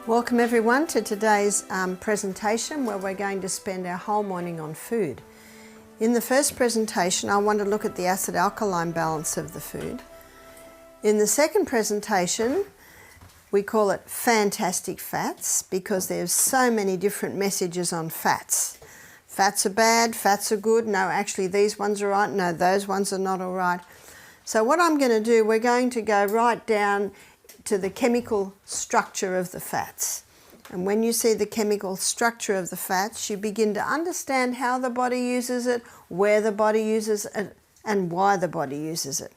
Welcome everyone to today's presentation where we're going to spend our whole morning on food. In the first presentation I want to look at the acid-alkaline balance of the food. In the second presentation we call it fantastic fats because there's so many different messages on fats. Fats are bad, fats are good, no actually these ones are right, no those ones are not all right. So what I'm going to do, we're going to go right down to the chemical structure of the fats. And when you see the chemical structure of the fats, you begin to understand how the body uses it, where the body uses it, and why the body uses it.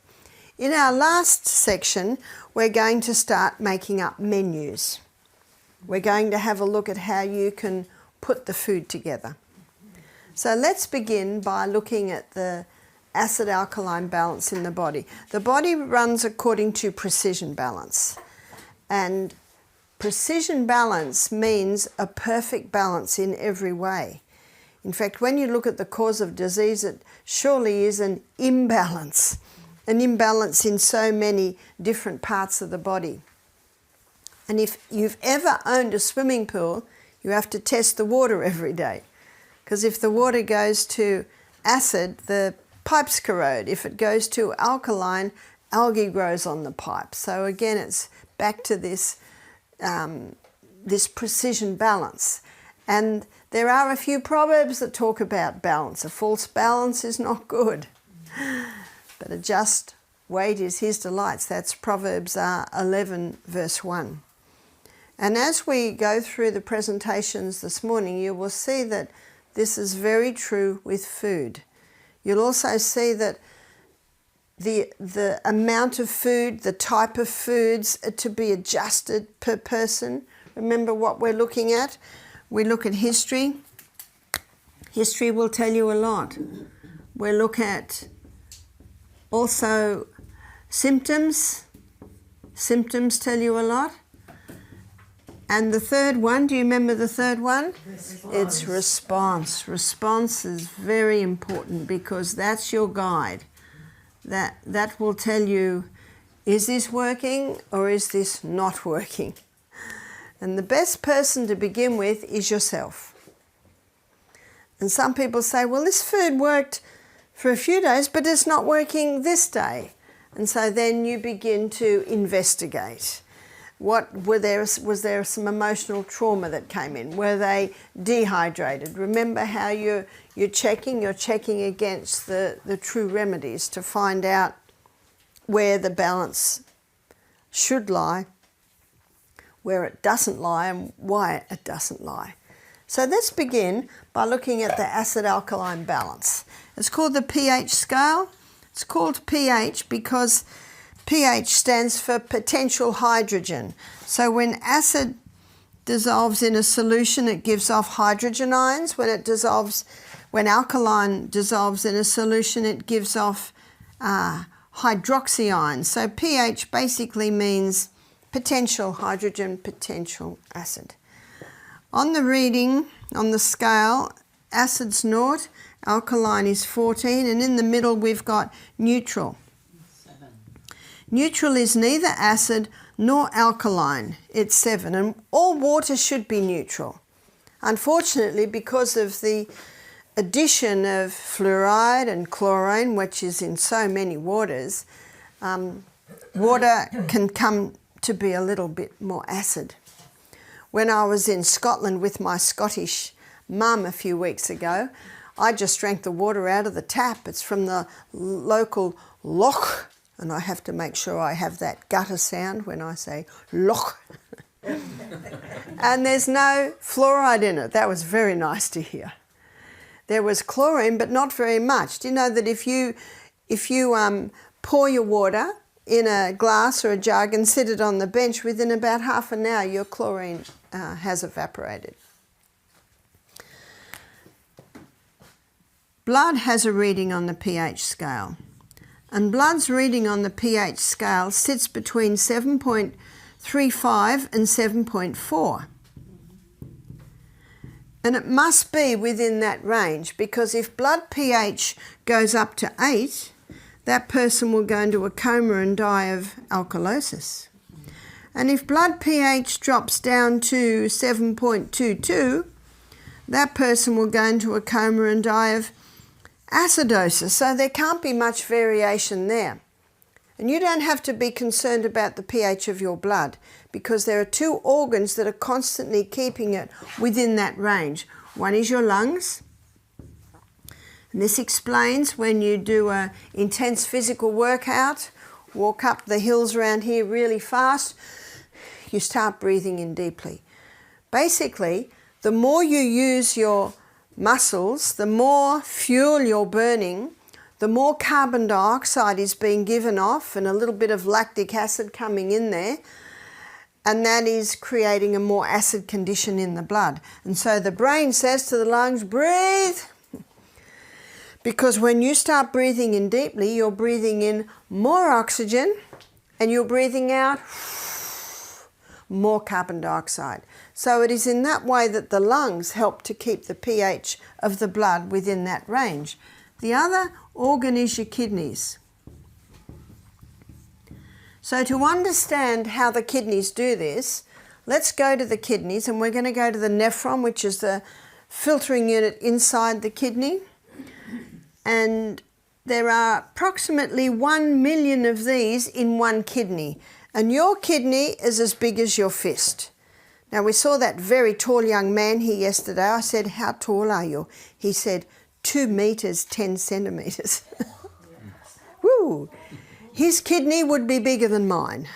In our last section, we're going to start making up menus. We're going to have a look at how you can put the food together. So let's begin by looking at the acid-alkaline balance in the body. The body runs according to precision balance, and precision balance means a perfect balance in every way. In fact, when you look at the cause of disease, it surely is an imbalance in so many different parts of the body. And if you've ever owned a swimming pool, you have to test the water every day, because if the water goes to acid, the pipes corrode. If it goes to alkaline, algae grows on the pipe. So again, it's back to this, this precision balance. And there are a few proverbs that talk about balance. A false balance is not good, but a just weight is his delights. That's Proverbs 11 verse 1. And as we go through the presentations this morning, you will see that this is very true with food. You'll also see that the amount of food, the type of foods are to be adjusted per person. Remember what we're looking at? We look at history. History will tell you a lot. We look at also symptoms. Symptoms tell you a lot. And the third one, do you remember the third one? Response. It's response. Response is very important because that's your guide. That will tell you, is this working or is this not working? And the best person to begin with is yourself. And some people say, well, this food worked for a few days, but it's not working this day. And so then you begin to investigate. Was there some emotional trauma that came in? Were they dehydrated? Remember how you're checking against the true remedies to find out where the balance should lie, where it doesn't lie, and why it doesn't lie. So let's begin by looking at the acid-alkaline balance. It's called the pH scale. It's called pH because pH stands for potential hydrogen. So when acid dissolves in a solution, it gives off hydrogen ions. When alkaline dissolves in a solution, it gives off hydroxy ions. So pH basically means potential hydrogen, potential acid. On the reading, on the scale, acid's 0, alkaline is 14, and in the middle we've got neutral. Neutral is neither acid nor alkaline, it's 7, and all water should be neutral. Unfortunately, because of the addition of fluoride and chlorine, which is in so many waters, water can come to be a little bit more acid. When I was in Scotland with my Scottish mum a few weeks ago, I just drank the water out of the tap. It's from the local loch. And I have to make sure I have that gutter sound when I say loch. And there's no fluoride in it. That was very nice to hear. There was chlorine, but not very much. Do you know that if you pour your water in a glass or a jug and sit it on the bench, within about half an hour your chlorine has evaporated. Blood has a reading on the pH scale. And blood's reading on the pH scale sits between 7.35 and 7.4. And it must be within that range, because if blood pH goes up to 8, that person will go into a coma and die of alkalosis. And if blood pH drops down to 7.22, that person will go into a coma and die of acidosis. So there can't be much variation there. And you don't have to be concerned about the pH of your blood, because there are two organs that are constantly keeping it within that range. One is your lungs. And this explains when you do an intense physical workout, walk up the hills around here really fast, you start breathing in deeply. Basically, the more you use your muscles, the more fuel you're burning, the more carbon dioxide is being given off and a little bit of lactic acid coming in there, and that is creating a more acid condition in the blood. And so the brain says to the lungs, breathe. Because when you start breathing in deeply, you're breathing in more oxygen and you're breathing out more carbon dioxide. So it is in that way that the lungs help to keep the pH of the blood within that range. The other organ is your kidneys. So to understand how the kidneys do this, let's go to the kidneys, and we're going to go to the nephron, which is the filtering unit inside the kidney. And there are approximately 1 million of these in one kidney. And your kidney is as big as your fist. Now, we saw that very tall young man here yesterday. I said, how tall are you? He said, 2 meters, 10 centimeters. Woo! His kidney would be bigger than mine.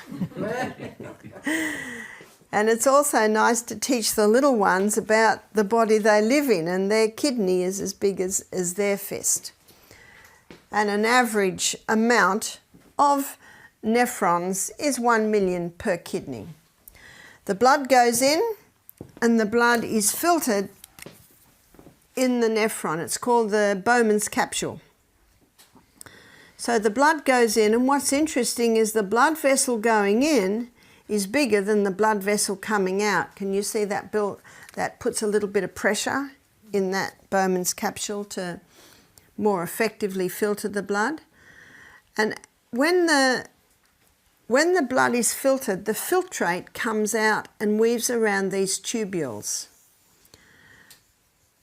And it's also nice to teach the little ones about the body they live in, and their kidney is as big as their fist. And an average amount of nephrons is 1 million per kidney. The blood goes in and the blood is filtered in the nephron. It's called the Bowman's capsule. So the blood goes in, and what's interesting is the blood vessel going in is bigger than the blood vessel coming out. Can you see that built? That puts a little bit of pressure in that Bowman's capsule to more effectively filter the blood. And when the blood is filtered, the filtrate comes out and weaves around these tubules.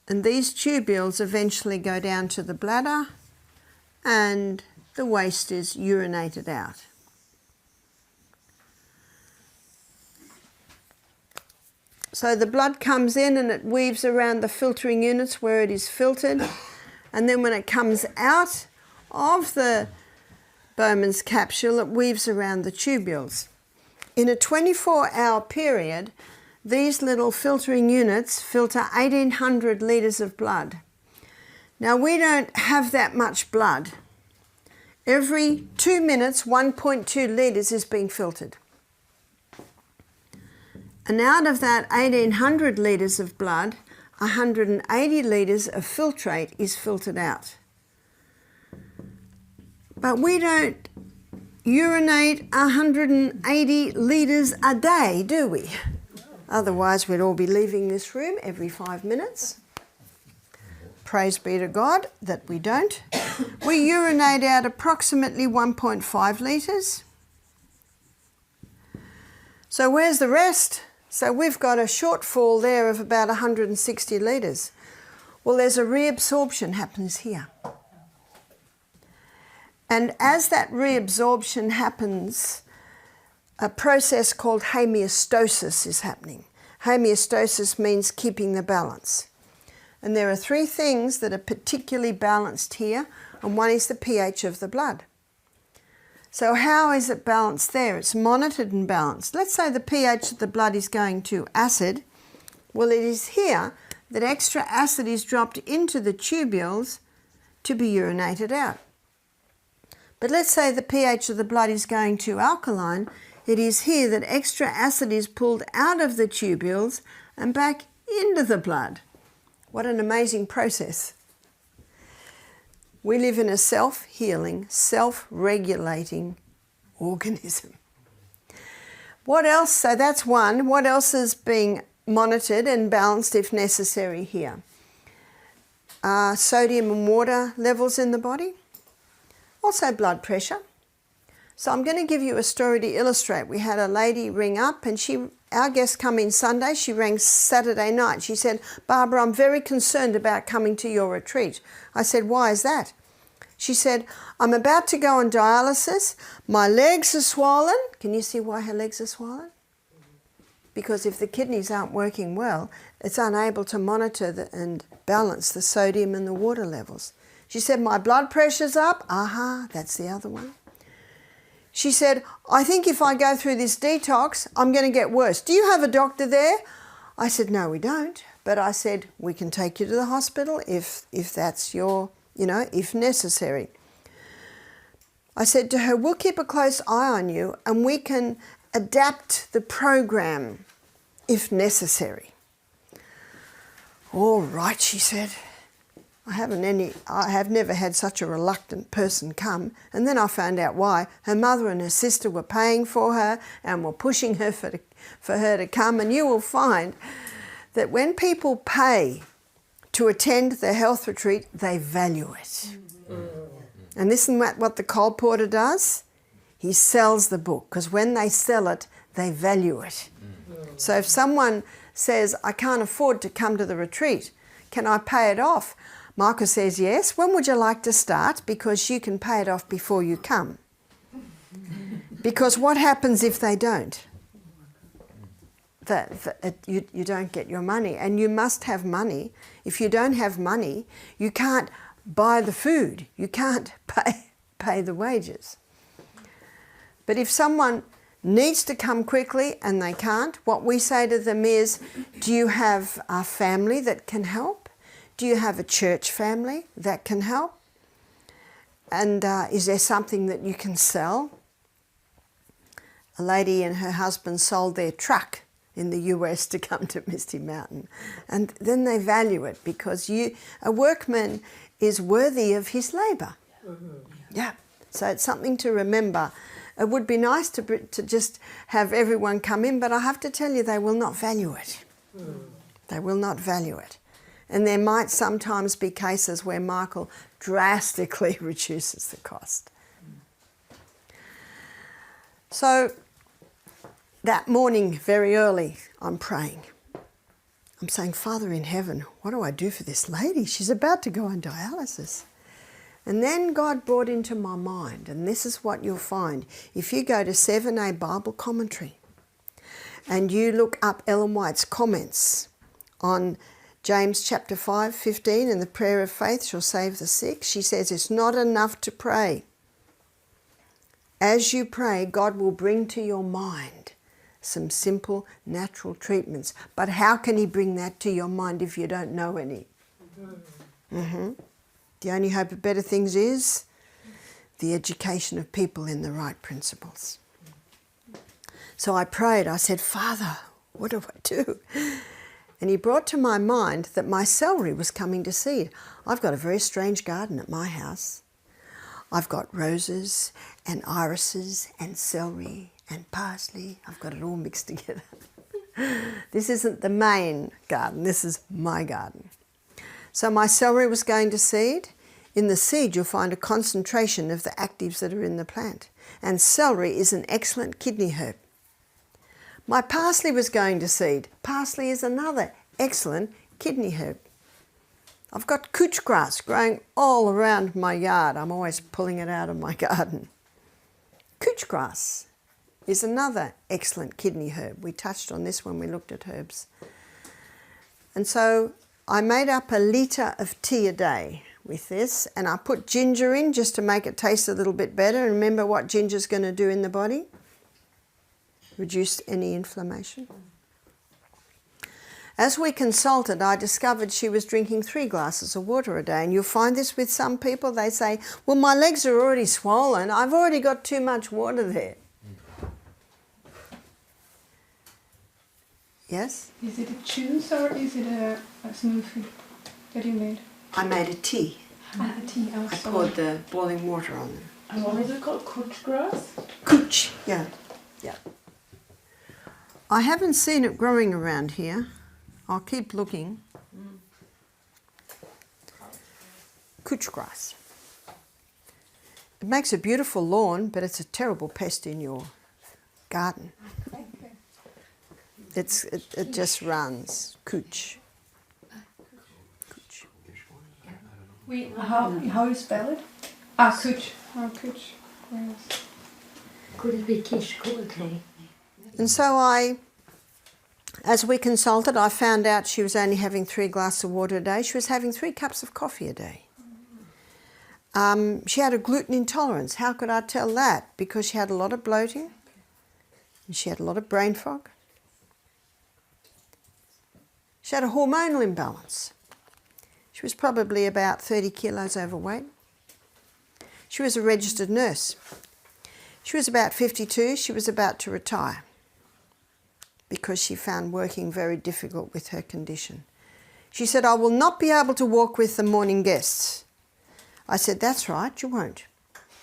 And these tubules eventually go down to the bladder, and the waste is urinated out. So the blood comes in and it weaves around the filtering units where it is filtered, and then when it comes out of the Bowman's capsule, it weaves around the tubules. In a 24-hour period, these little filtering units filter 1,800 litres of blood. Now, we don't have that much blood. Every 2 minutes, 1.2 litres is being filtered. And out of that 1,800 litres of blood, 180 litres of filtrate is filtered out. But we don't urinate 180 litres a day, do we? Otherwise, we'd all be leaving this room every 5 minutes. Praise be to God that we don't. We urinate out approximately 1.5 litres. So where's the rest? So we've got a shortfall there of about 160 litres. Well, there's a reabsorption happens here. And as that reabsorption happens, a process called homeostasis is happening. Homeostasis means keeping the balance. And there are 3 things that are particularly balanced here, and one is the pH of the blood. So how is it balanced there? It's monitored and balanced. Let's say the pH of the blood is going to acid. Well, it is here that extra acid is dropped into the tubules to be urinated out. But let's say the pH of the blood is going to alkaline. It is here that extra acid is pulled out of the tubules and back into the blood. What an amazing process. We live in a self-healing, self-regulating organism. What else? So that's one. What else is being monitored and balanced if necessary here? Sodium and water levels in the body. Also blood pressure. So I'm going to give you a story to illustrate. We had a lady ring up, and our guests come in Sunday. She rang Saturday night. She said, Barbara, I'm very concerned about coming to your retreat. I said, why is that? She said, I'm about to go on dialysis. My legs are swollen. Can you see why her legs are swollen? Because if the kidneys aren't working well, it's unable to monitor and balance the sodium and the water levels. She said, my blood pressure's up. That's the other one. She said, I think if I go through this detox, I'm going to get worse. Do you have a doctor there? I said, no, we don't. But I said, we can take you to the hospital if that's your, if necessary. I said to her, we'll keep a close eye on you and we can adapt the program if necessary. All right, she said. I have never had such a reluctant person come. And then I found out why. Her mother and her sister were paying for her and were pushing her for her to come. And you will find that when people pay to attend the health retreat, they value it. And this is what the colporteur does. He sells the book, because when they sell it, they value it. So if someone says, I can't afford to come to the retreat, can I pay it off? Michael says, yes. When would you like to start? Because you can pay it off before you come. Because what happens if they don't? You don't get your money. And you must have money. If you don't have money, you can't buy the food. You can't pay the wages. But if someone needs to come quickly and they can't, what we say to them is, do you have a family that can help? Do you have a church family that can help? And is there something that you can sell? A lady and her husband sold their truck in the US to come to Misty Mountain. And then they value it, because a workman is worthy of his labour. Yeah. So it's something to remember. It would be nice to just have everyone come in, but I have to tell you, they will not value it. They will not value it. And there might sometimes be cases where Michael drastically reduces the cost. So that morning, very early, I'm praying. I'm saying, Father in heaven, what do I do for this lady? She's about to go on dialysis. And then God brought into my mind, and this is what you'll find. If you go to 7a Bible Commentary and you look up Ellen White's comments on James chapter 5:15, and the prayer of faith shall save the sick, she says it's not enough to pray. As you pray, God will bring to your mind some simple natural treatments. But how can he bring that to your mind if you don't know any? The only hope of better things is the education of people in the right principles. So I prayed. I said, Father, what do I do? And he brought to my mind that my celery was coming to seed. I've got a very strange garden at my house. I've got roses and irises and celery and parsley. I've got it all mixed together. This isn't the main garden. This is my garden. So my celery was going to seed. In the seed, you'll find a concentration of the actives that are in the plant. And celery is an excellent kidney herb. My parsley was going to seed. Parsley is another excellent kidney herb. I've got couch grass growing all around my yard. I'm always pulling it out of my garden. Couch grass is another excellent kidney herb. We touched on this when we looked at herbs. And so I made up 1 litre of tea a day with this, and I put ginger in just to make it taste a little bit better. And remember what ginger's going to do in the body? Reduce any inflammation. As we consulted, I discovered she was drinking 3 glasses of water a day. And you'll find this with some people. They say, well, my legs are already swollen. I've already got too much water there. Yes? Is it a juice or is it a smoothie that you made? I made a tea. A tea also. I poured the boiling water on them. And what is it called? Couch grass? Couch, yeah. I haven't seen it growing around here. I'll keep looking. Couch grass. It makes a beautiful lawn, but it's a terrible pest in your garden. It just runs. Cooch. Cooch. How you spell it? Ah, cooch. Oh, cooch. Yes. Could it be kish coldly? And so as we consulted, I found out she was only having 3 glasses of water a day. She was having 3 cups of coffee a day. She had a gluten intolerance. How could I tell that? Because she had a lot of bloating and she had a lot of brain fog. She had a hormonal imbalance. She was probably about 30 kilos overweight. She was a registered nurse. She was about 52. She was about to retire because she found working very difficult with her condition. She said, I will not be able to walk with the morning guests. I said, that's right, you won't.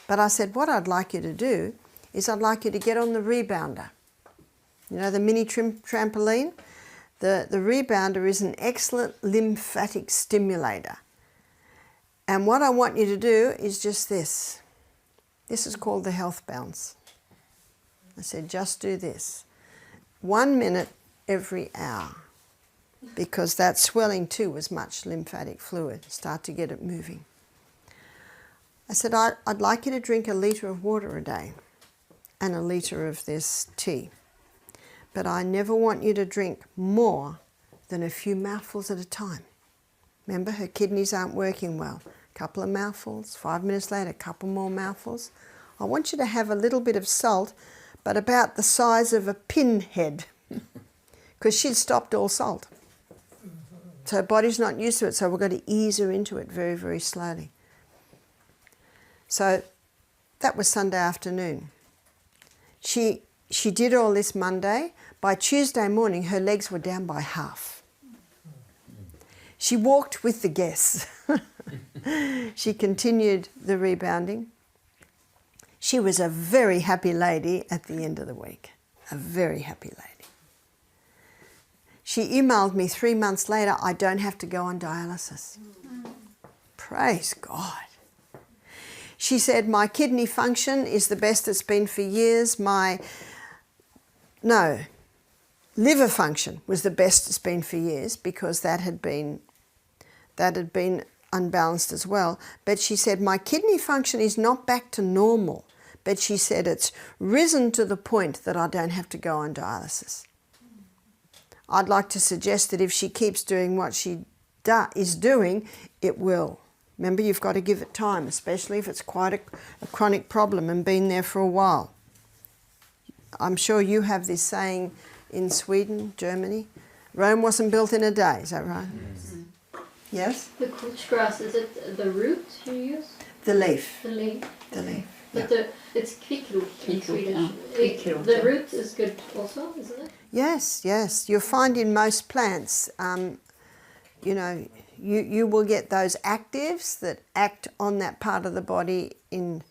But I said, what I'd like you to do is I'd like you to get on the rebounder. You know, the mini trampoline? The rebounder is an excellent lymphatic stimulator. And what I want you to do is just this. This is called the health bounce. I said, just do this. 1 minute every hour. Because that swelling too was much lymphatic fluid. Start to get it moving. I said, I'd like you to drink 1 litre of water a day and 1 litre of this tea. But I never want you to drink more than a few mouthfuls at a time. Remember, her kidneys aren't working well. A couple of mouthfuls, 5 minutes later, a couple more mouthfuls. I want you to have a little bit of salt, but about the size of a pinhead, because she'd stopped all salt. So her body's not used to it, so we've got to ease her into it very, very slowly. So that was Sunday afternoon. She did all this Monday. By Tuesday morning, her legs were down by half. She walked with the guests. She continued the rebounding. She was a very happy lady at the end of the week. A very happy lady. She emailed me 3 months later, I don't have to go on dialysis. Praise God. She said, my kidney function is the best it's been for years. Liver function was the best it's been for years because that had been unbalanced as well. But she said, my kidney function is not back to normal. But she said, it's risen to the point that I don't have to go on dialysis. I'd like to suggest that if she keeps doing what she is doing, it will. Remember, you've got to give it time, especially if it's quite a chronic problem and been there for a while. I'm sure you have this saying in Sweden, Germany, Rome wasn't built in a day, is that right? Mm-hmm. Yes? The couch grass, is it the root you use? The leaf. The leaf. The leaf. But it's kvickroot in Swedish. Kvickroot, The root is good also, isn't it? Yes, yes. You'll find in most plants, you will get those actives that act on that part of the body in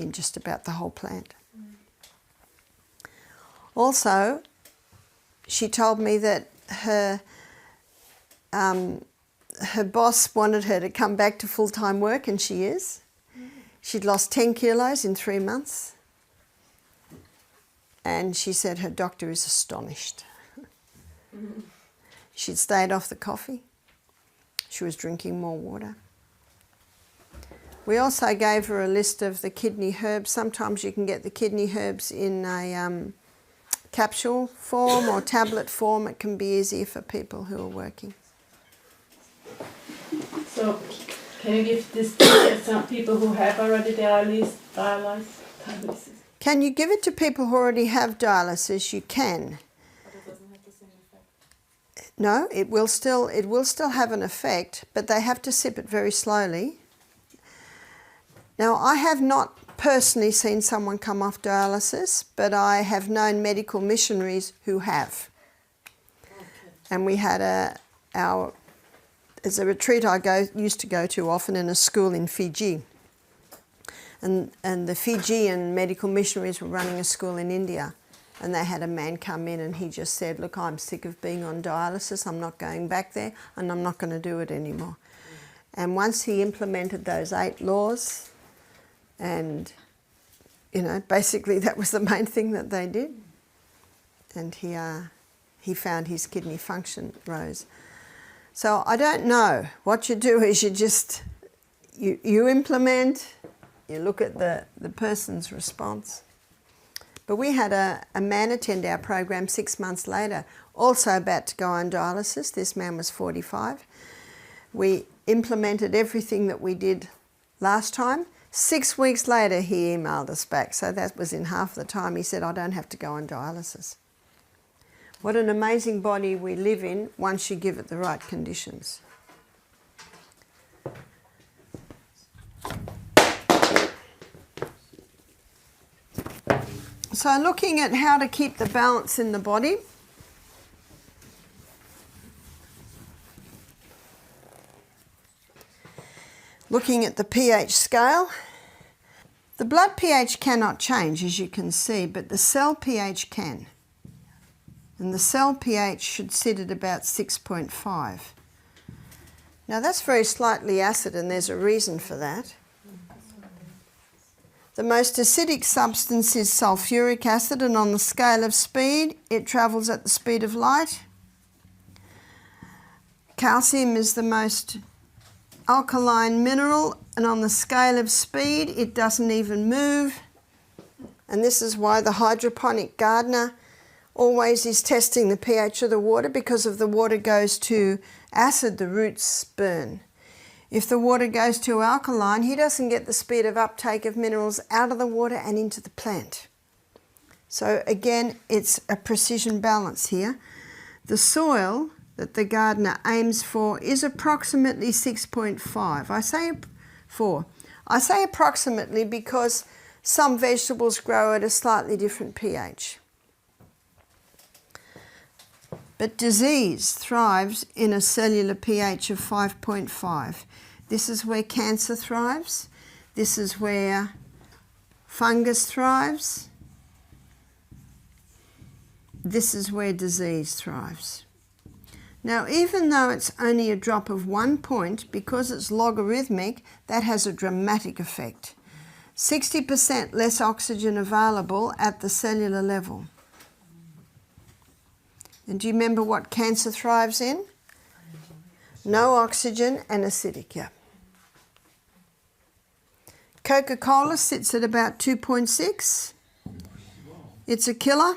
just about the whole plant. Also, she told me that her boss wanted her to come back to full-time work, and she is. She'd lost 10 kilos in 3 months. And she said her doctor is astonished. She'd stayed off the coffee. She was drinking more water. We also gave her a list of the kidney herbs. Sometimes you can get the kidney herbs in a capsule form or tablet form. It can be easier for people who are working. So, can you give this to some people who have already dialysis? Can you give it to people who already have dialysis? You can. But it doesn't have the same effect. No, it will still have an effect, but they have to sip it very slowly. Now, I have not personally seen someone come off dialysis, but I have known medical missionaries who have. Okay. And we had as a retreat I used to go to often in a school in Fiji. And the Fijian medical missionaries were running a school in India. And they had a man come in and he just said, look, I'm sick of being on dialysis. I'm not going back there and I'm not going to do it anymore. And once he implemented those 8 laws And, you know, basically that was the main thing that they did. And he found his kidney function rose. So I don't know. What you do is you implement, you look at the person's response. But we had a man attend our program 6 months later, also about to go on dialysis. This man was 45. We implemented everything that we did last time. 6 weeks later, he emailed us back. So that was in half the time. He said, I don't have to go on dialysis. What an amazing body we live in once you give it the right conditions. So looking at how to keep the balance in the body. Looking at the pH scale. The blood pH cannot change, as you can see, but the cell pH can. And the cell pH should sit at about 6.5. Now that's very slightly acid, and there's a reason for that. The most acidic substance is sulfuric acid, and on the scale of speed, it travels at the speed of light. Calcium is the most alkaline mineral, and on the scale of speed, it doesn't even move. And this is why the hydroponic gardener always is testing the pH of the water, because if the water goes to acid, the roots burn. If the water goes to alkaline, he doesn't get the speed of uptake of minerals out of the water and into the plant. So again, it's a precision balance here. The soil that the gardener aims for is approximately 6.5. I say 4. I say approximately because some vegetables grow at a slightly different pH. But disease thrives in a cellular pH of 5.5. This is where cancer thrives. This is where fungus thrives. This is where disease thrives. Now, even though it's only a drop of 1 point, because it's logarithmic, that has a dramatic effect. 60% less oxygen available at the cellular level. And do you remember what cancer thrives in? No oxygen and acidic, yeah. Coca-Cola sits at about 2.6. It's a killer.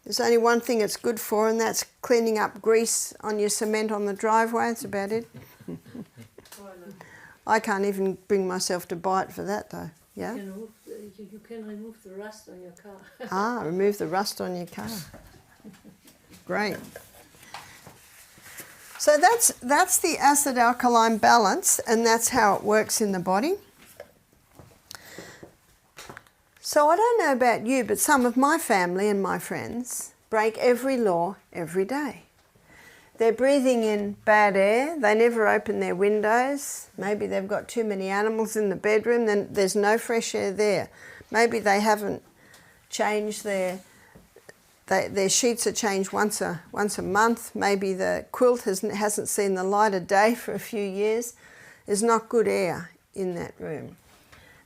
There's only one thing it's good for, and that's cleaning up grease on your cement on the driveway. That's about it. I can't even bring myself to buy it for that, though. Yeah? You can remove the rust on your car. Ah, remove the rust on your car. Great. So that's the acid-alkaline balance, and that's how it works in the body. So I don't know about you, but some of my family and my friends break every law every day. They're breathing in bad air. They never open their windows. Maybe they've got too many animals in the bedroom, then there's no fresh air there. Maybe they haven't changed their sheets are changed once a month. Maybe the quilt hasn't seen the light of day for a few years. There's not good air in that room.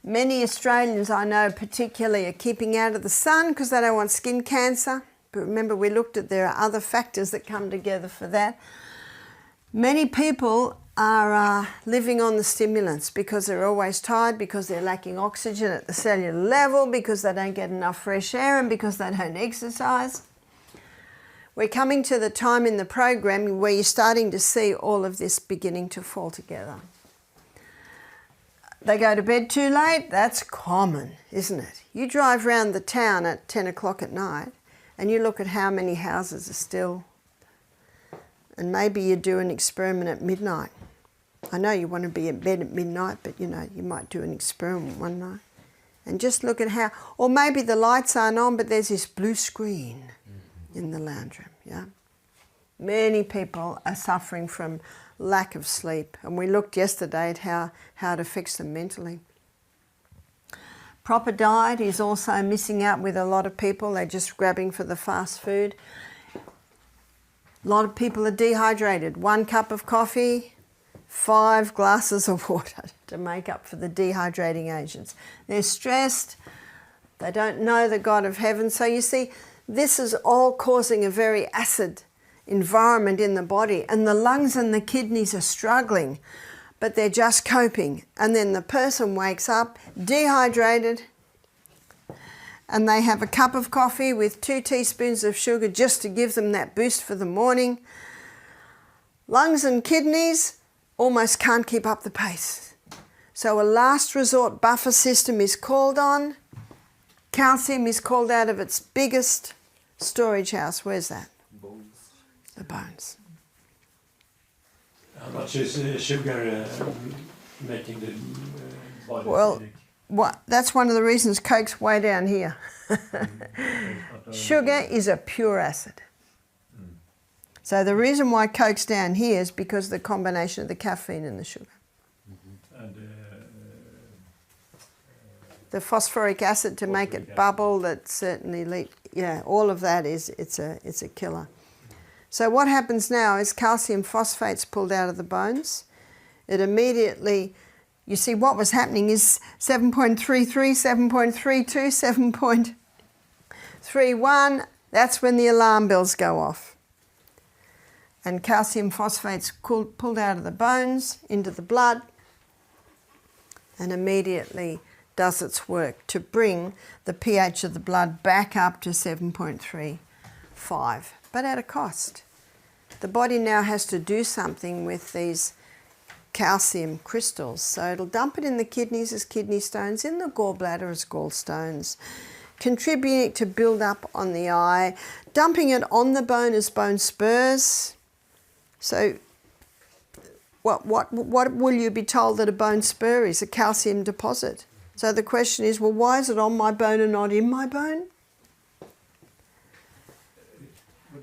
Many Australians I know particularly are keeping out of the sun because they don't want skin cancer. But remember, we looked at there are other factors that come together for that. Many people are living on the stimulants because they're always tired, because they're lacking oxygen at the cellular level, because they don't get enough fresh air, and because they don't exercise. We're coming to the time in the program where you're starting to see all of this beginning to fall together. They go to bed too late. That's common, isn't it? You drive around the town at 10 o'clock at night and you look at how many houses are still, and maybe you do an experiment at midnight. I know you want to be in bed at midnight, but you know, you might do an experiment one night and just look at how, or maybe the lights aren't on, but there's this blue screen in the lounge room, yeah? Many people are suffering from lack of sleep, and we looked yesterday at how it affects them mentally. Proper diet is also missing out with a lot of people. They're just grabbing for the fast food. A lot of people are dehydrated. 1 cup of coffee, 5 glasses of water to make up for the dehydrating agents. They're stressed, they don't know the God of heaven. So you see, this is all causing a very acid environment in the body, and the lungs and the kidneys are struggling, but they're just coping. And then the person wakes up dehydrated, and they have a cup of coffee with 2 teaspoons of sugar just to give them that boost for the morning. Lungs and kidneys almost can't keep up the pace. So a last resort buffer system is called on. Calcium is called out of its biggest storage house. Where's that? Bones. The bones. How much is sugar making the body Well, acidic? that's one of the reasons Coke's way down here. Sugar is a pure acid. So the reason why Coke's down here is because of the combination of the caffeine and the sugar. And The phosphoric acid to make it bubble, that certainly all of that it's a killer. So what happens now is calcium phosphate's pulled out of the bones. It immediately, you see what was happening is 7.33, 7.32, 7.31, that's when the alarm bells go off. And calcium phosphate's pulled out of the bones into the blood and immediately does its work to bring the pH of the blood back up to 7.35, but at a cost. The body now has to do something with these calcium crystals, so it'll dump it in the kidneys as kidney stones, in the gallbladder as gallstones, contributing to build up on the eye, dumping it on the bone as bone spurs. So what will you be told that a bone spur is? A calcium deposit. So the question is, well, why is it on my bone and not in my bone?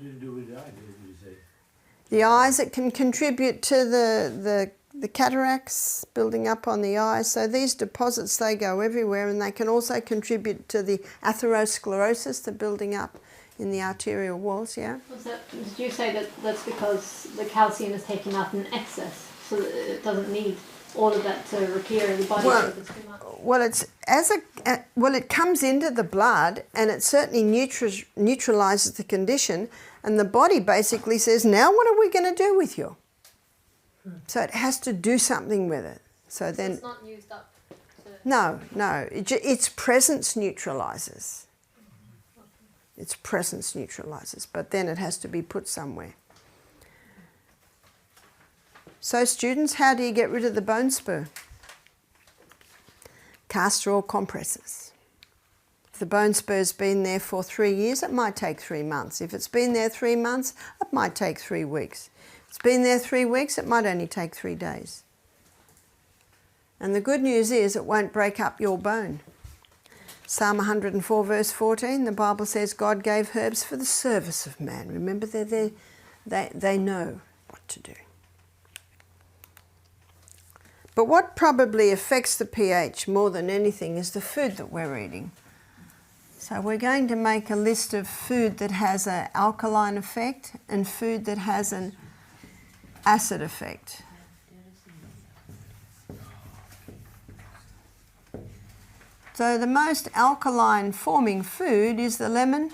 what do you do with the eye, did you say? The eyes, it can contribute to the cataracts building up on the eyes. So these deposits, they go everywhere, and they can also contribute to the atherosclerosis, the building up in the arterial walls, yeah? Did you say that that's because the calcium is taken out in excess, so that it doesn't need all of that to repair the body? It comes into the blood, and it certainly neutralizes the condition, and the body basically says, now what are we going to do with you? So it has to do something with it. So then it's not used up. No, its presence neutralizes. Its presence neutralizes, but then it has to be put somewhere. So students, how do you get rid of the bone spur? Castor oil compresses. If the bone spur's been there for 3 years, it might take 3 months. If it's been there 3 months, it might take 3 weeks. If it's been there 3 weeks, it might only take 3 days. And the good news is it won't break up your bone. Psalm 104 verse 14, the Bible says God gave herbs for the service of man. Remember, they know what to do. But what probably affects the pH more than anything is the food that we're eating. So we're going to make a list of food that has an alkaline effect and food that has an acid effect. So the most alkaline forming food is the lemon.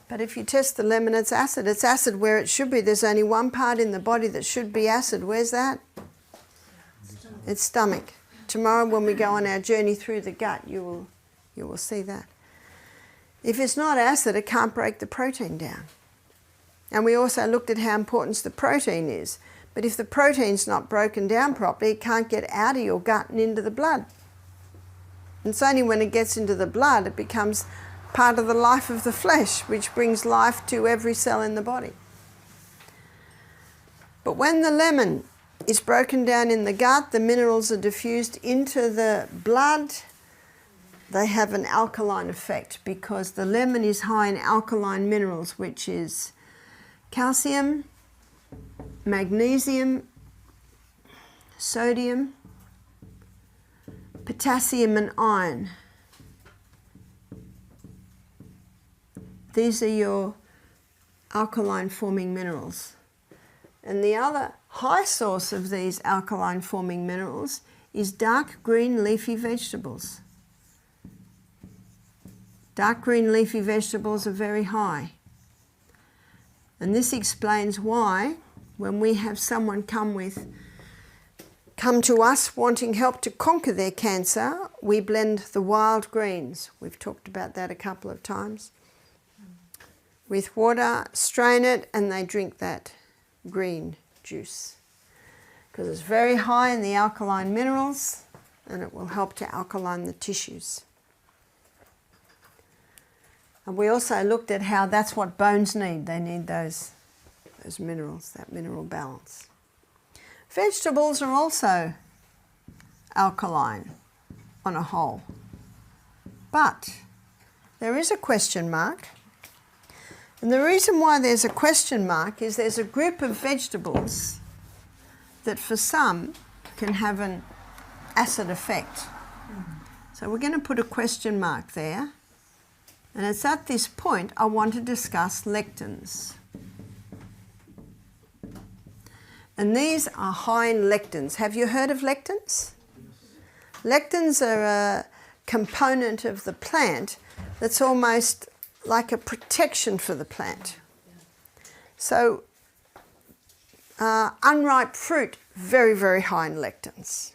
But if you test the lemon, it's acid. It's acid where it should be. There's only one part in the body that should be acid. Where's that? It's stomach. Tomorrow when we go on our journey through the gut, you will see that. If it's not acid, it can't break the protein down. And we also looked at how important the protein is. But if the protein's not broken down properly, it can't get out of your gut and into the blood. And it's only when it gets into the blood it becomes part of the life of the flesh, which brings life to every cell in the body. But when the lemon is broken down in the gut, the minerals are diffused into the blood. They have an alkaline effect because the lemon is high in alkaline minerals, which is calcium, magnesium, sodium, potassium and iron. These are your alkaline forming minerals. And the other high source of these alkaline forming minerals is dark green leafy vegetables. Dark green leafy vegetables are very high. And this explains why when we have someone come to us wanting help to conquer their cancer, we blend the wild greens. We've talked about that a couple of times. With water, strain it, and they drink that green juice. Because it's very high in the alkaline minerals, and it will help to alkaline the tissues. And we also looked at how that's what bones need. They need those minerals, that mineral balance. Vegetables are also alkaline on a whole. But there is a question mark. And the reason why there's a question mark is there's a group of vegetables that for some can have an acid effect. So we're going to put a question mark there. And it's at this point I want to discuss lectins. And these are high in lectins. Have you heard of lectins? Lectins are a component of the plant that's almost like a protection for the plant. So unripe fruit, very, very high in lectins.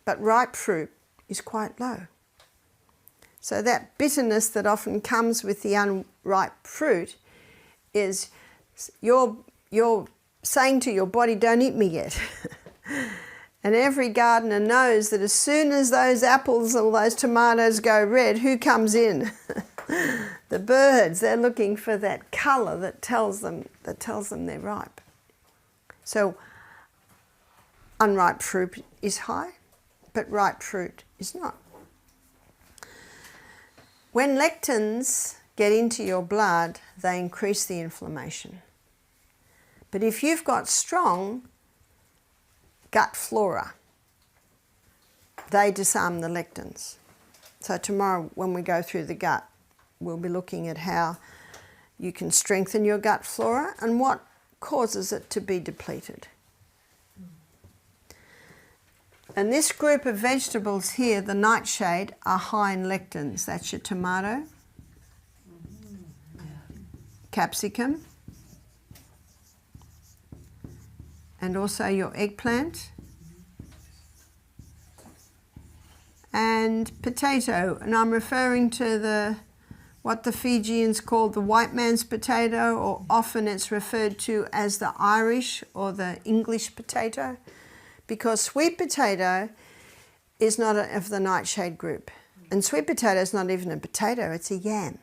But ripe fruit is quite low. So that bitterness that often comes with the unripe fruit is you're saying to your body, don't eat me yet. And every gardener knows that as soon as those apples or those tomatoes go red, who comes in? The birds. They're looking for that colour that tells them they're ripe. So unripe fruit is high, but ripe fruit is not. When lectins get into your blood, they increase the inflammation. But if you've got strong gut flora, they disarm the lectins. So tomorrow when we go through the gut, we'll be looking at how you can strengthen your gut flora and what causes it to be depleted. And this group of vegetables here, the nightshade, are high in lectins. That's your tomato, capsicum, and also your eggplant and potato. And I'm referring to what the Fijians call the white man's potato, or often it's referred to as the Irish or the English potato, because sweet potato is not of the nightshade group. And sweet potato is not even a potato, it's a yam.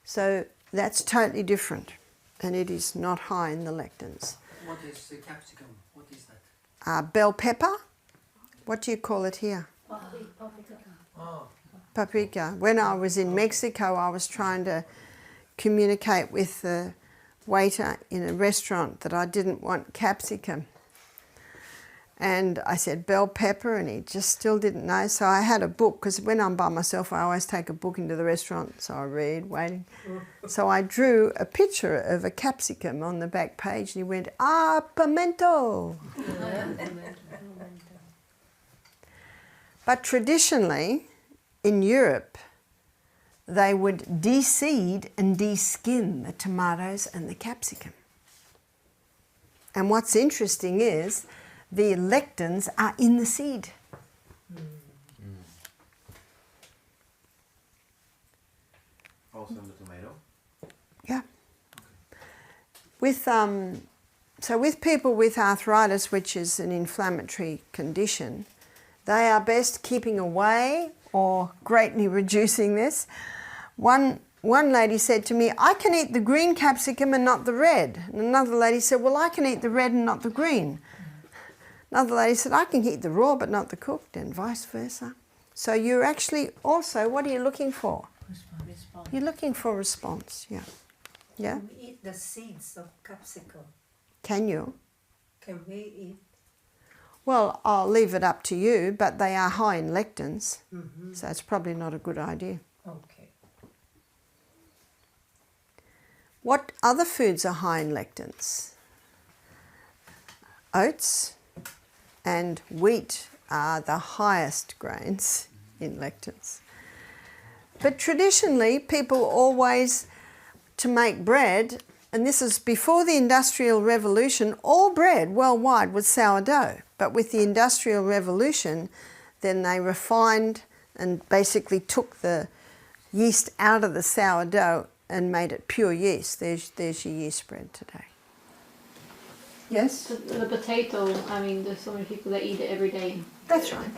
So that's totally different, and it is not high in the lectins. What is the capsicum? What is that? Bell pepper. What do you call it here? Oh. Paprika. When I was in Mexico, I was trying to communicate with the waiter in a restaurant that I didn't want capsicum. And I said bell pepper, and he just still didn't know. So I had a book, because when I'm by myself, I always take a book into the restaurant. So I read, waiting. So I drew a picture of a capsicum on the back page, and he went, pimento. But traditionally, in Europe, they would de-seed and de-skin the tomatoes and the capsicum. And what's interesting is the lectins are in the seed. Also in the tomato? Yeah. Okay. With people with arthritis, which is an inflammatory condition, they are best keeping away or greatly reducing this. One lady said to me, I can eat the green capsicum and not the red. And another lady said, well, I can eat the red and not the green. Another lady said, I can eat the raw but not the cooked, and vice versa. So you're actually also, what are you looking for? Response. You're looking for response, yeah. Yeah? Can we eat the seeds of capsicum? Can you? Can we eat? Well, I'll leave it up to you, but they are high in lectins, so it's probably not a good idea. Okay. What other foods are high in lectins? Oats and wheat are the highest grains in lectins. But traditionally, people always, to make bread, and this is before the Industrial Revolution, all bread worldwide was sourdough. But with the Industrial Revolution, then they refined and basically took the yeast out of the sourdough and made it pure yeast. There's your yeast bread today. Yes? The potato, I mean, there's so many people that eat it every day. That's right.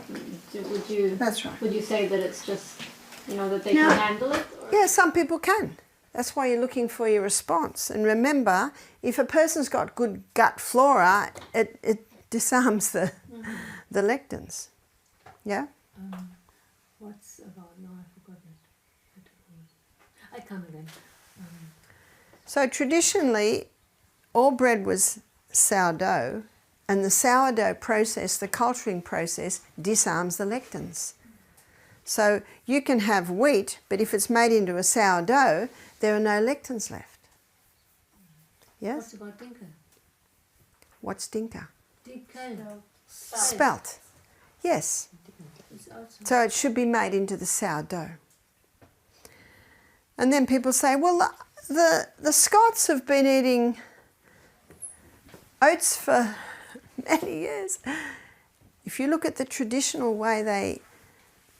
That's right. Would you say that it's just, you know, that they No. can handle it? Or? Yeah, some people can. That's why you're looking for your response. And remember, if a person's got good gut flora, it disarms the lectins. Yeah? What's about, no, I forgot it. I come again. So traditionally, all bread was sourdough, and the sourdough process, the culturing process, disarms the lectins. So you can have wheat, but if it's made into a sourdough, there are no lectins left. Yes? What's about dinka? What's dinka? Dinka. Spelt. Yes. So it should be made into the sourdough. And then people say, well, the Scots have been eating oats for many years. If you look at the traditional way they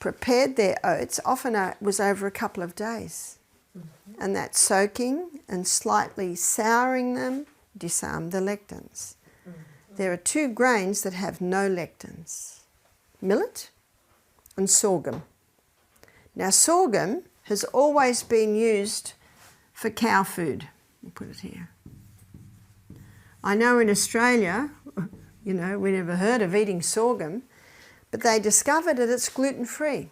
prepared their oats, often it was over a couple of days. And that soaking and slightly souring them disarmed the lectins. There are two grains that have no lectins, millet and sorghum. Now sorghum has always been used for cow food. We'll put it here. I know in Australia, you know, we never heard of eating sorghum, but they discovered that it's gluten-free.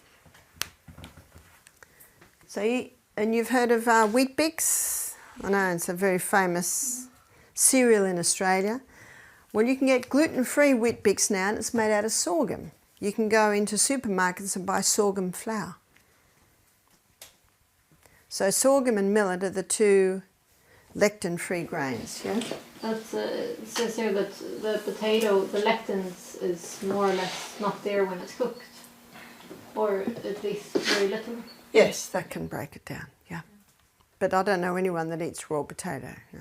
So, and you've heard of Weet-Bix? I know it's a very famous cereal in Australia. Well, you can get gluten-free Weet-Bix now, and it's made out of sorghum. You can go into supermarkets and buy sorghum flour. So sorghum and millet are the two lectin-free grains, yeah? That's, it says here that the potato, the lectins is more or less not there when it's cooked, or at least very little. Yes, that can break it down, yeah. But I don't know anyone that eats raw potato. Yeah.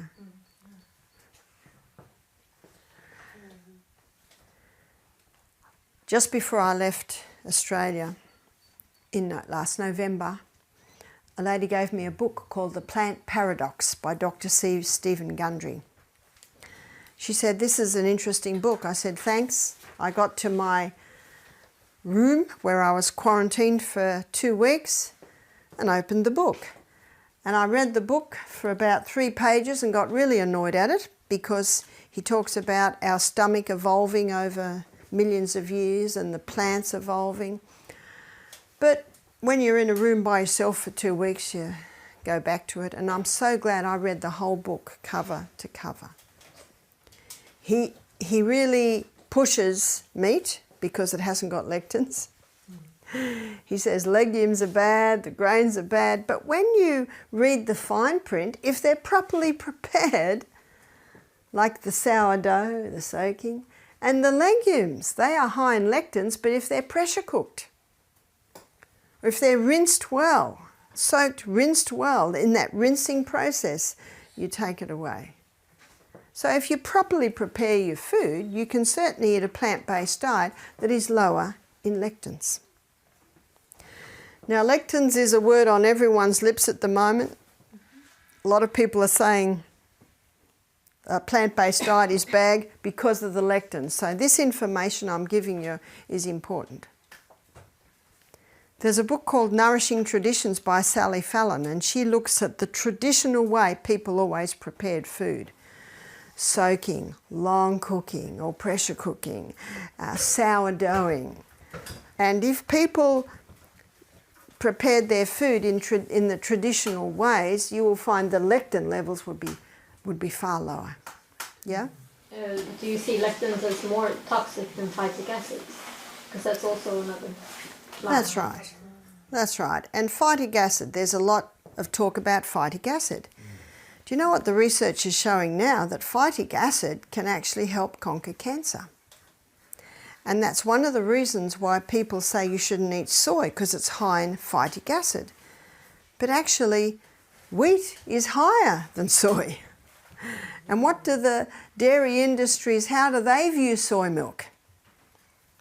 Just before I left Australia in last November, a lady gave me a book called The Plant Paradox by Dr. Stephen Gundry. She said, this is an interesting book. I said, thanks. I got to my room where I was quarantined for 2 weeks and opened the book. And I read the book for about 3 pages and got really annoyed at it because he talks about our stomach evolving over millions of years and the plants evolving. But when you're in a room by yourself for 2 weeks, you go back to it. And I'm so glad I read the whole book cover to cover. He really pushes meat because it hasn't got lectins. He says legumes are bad, the grains are bad, but when you read the fine print, if they're properly prepared, like the sourdough, the soaking, and the legumes, they are high in lectins, but if they're pressure cooked, or if they're rinsed well, soaked, rinsed well, in that rinsing process, you take it away. So if you properly prepare your food, you can certainly eat a plant-based diet that is lower in lectins. Now, lectins is a word on everyone's lips at the moment. A lot of people are saying a plant-based diet is bad because of the lectins. So this information I'm giving you is important. There's a book called Nourishing Traditions by Sally Fallon, and she looks at the traditional way people always prepared food. Soaking, long cooking or pressure cooking, sourdoughing. And if people prepared their food in the traditional ways, you will find the lectin levels would be far lower. Yeah? Do you see lectins as more toxic than phytic acids? Because that's also another. That's right. That's right. And phytic acid, there's a lot of talk about phytic acid. Do you know what the research is showing now? That phytic acid can actually help conquer cancer. And that's one of the reasons why people say you shouldn't eat soy, because it's high in phytic acid. But actually, wheat is higher than soy. And what do the dairy industries, how do they view soy milk?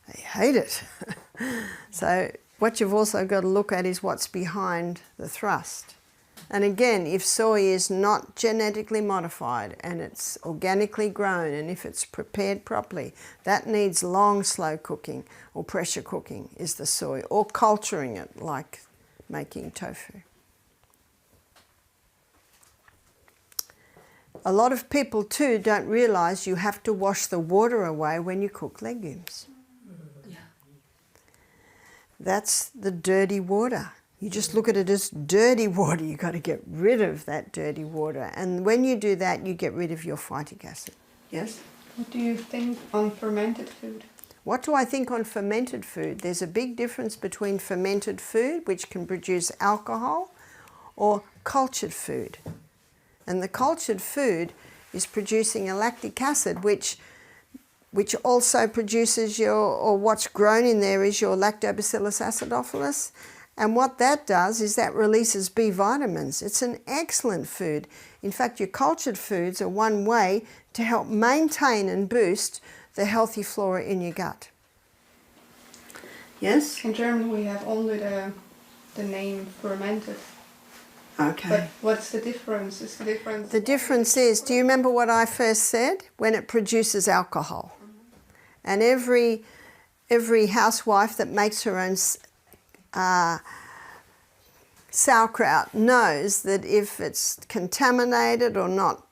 They hate it. So what you've also got to look at is what's behind the thrust. And again, if soy is not genetically modified and it's organically grown, and if it's prepared properly, that needs long, slow cooking or pressure cooking is the soy, or culturing it like making tofu. A lot of people too don't realise you have to wash the water away when you cook legumes. Yeah. That's the dirty water. You just look at it as dirty water. You've got to get rid of that dirty water. And when you do that, you get rid of your phytic acid. Yes? What do you think on fermented food? What do I think on fermented food? There's a big difference between fermented food, which can produce alcohol, or cultured food. And the cultured food is producing a lactic acid, which also produces or what's grown in there is your lactobacillus acidophilus. And what that does is that releases B vitamins. It's an excellent food. In fact, your cultured foods are one way to help maintain and boost the healthy flora in your gut. Yes? In German we have only the name fermented. Okay. But what's the difference? Is the difference... The difference is, do you remember what I first said? When it produces alcohol. And every housewife that makes her own sauerkraut knows that if it's contaminated or not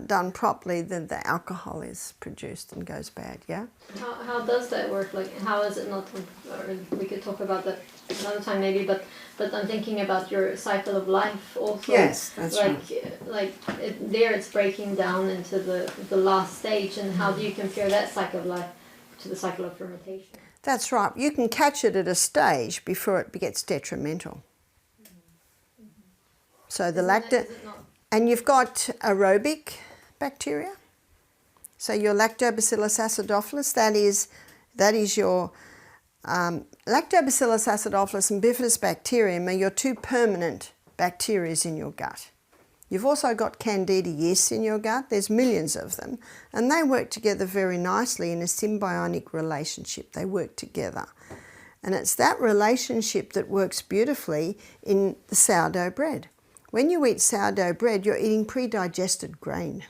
done properly, then the alcohol is produced and goes bad, yeah? How does that work? Like, how is it not, or we could talk about that another time maybe, but I'm thinking about your cycle of life also. Yes, that's right. There it's breaking down into the last stage, and how do you compare that cycle of life to the cycle of fermentation? That's right. You can catch it at a stage before it gets detrimental. So the and you've got aerobic bacteria. So your lactobacillus acidophilus, that is your lactobacillus acidophilus and bifidobacterium are your two permanent bacteria in your gut. You've also got candida yeast in your gut. There's millions of them, and they work together very nicely in a symbiotic relationship. They work together. And it's that relationship that works beautifully in the sourdough bread. When you eat sourdough bread, you're eating pre-digested grain.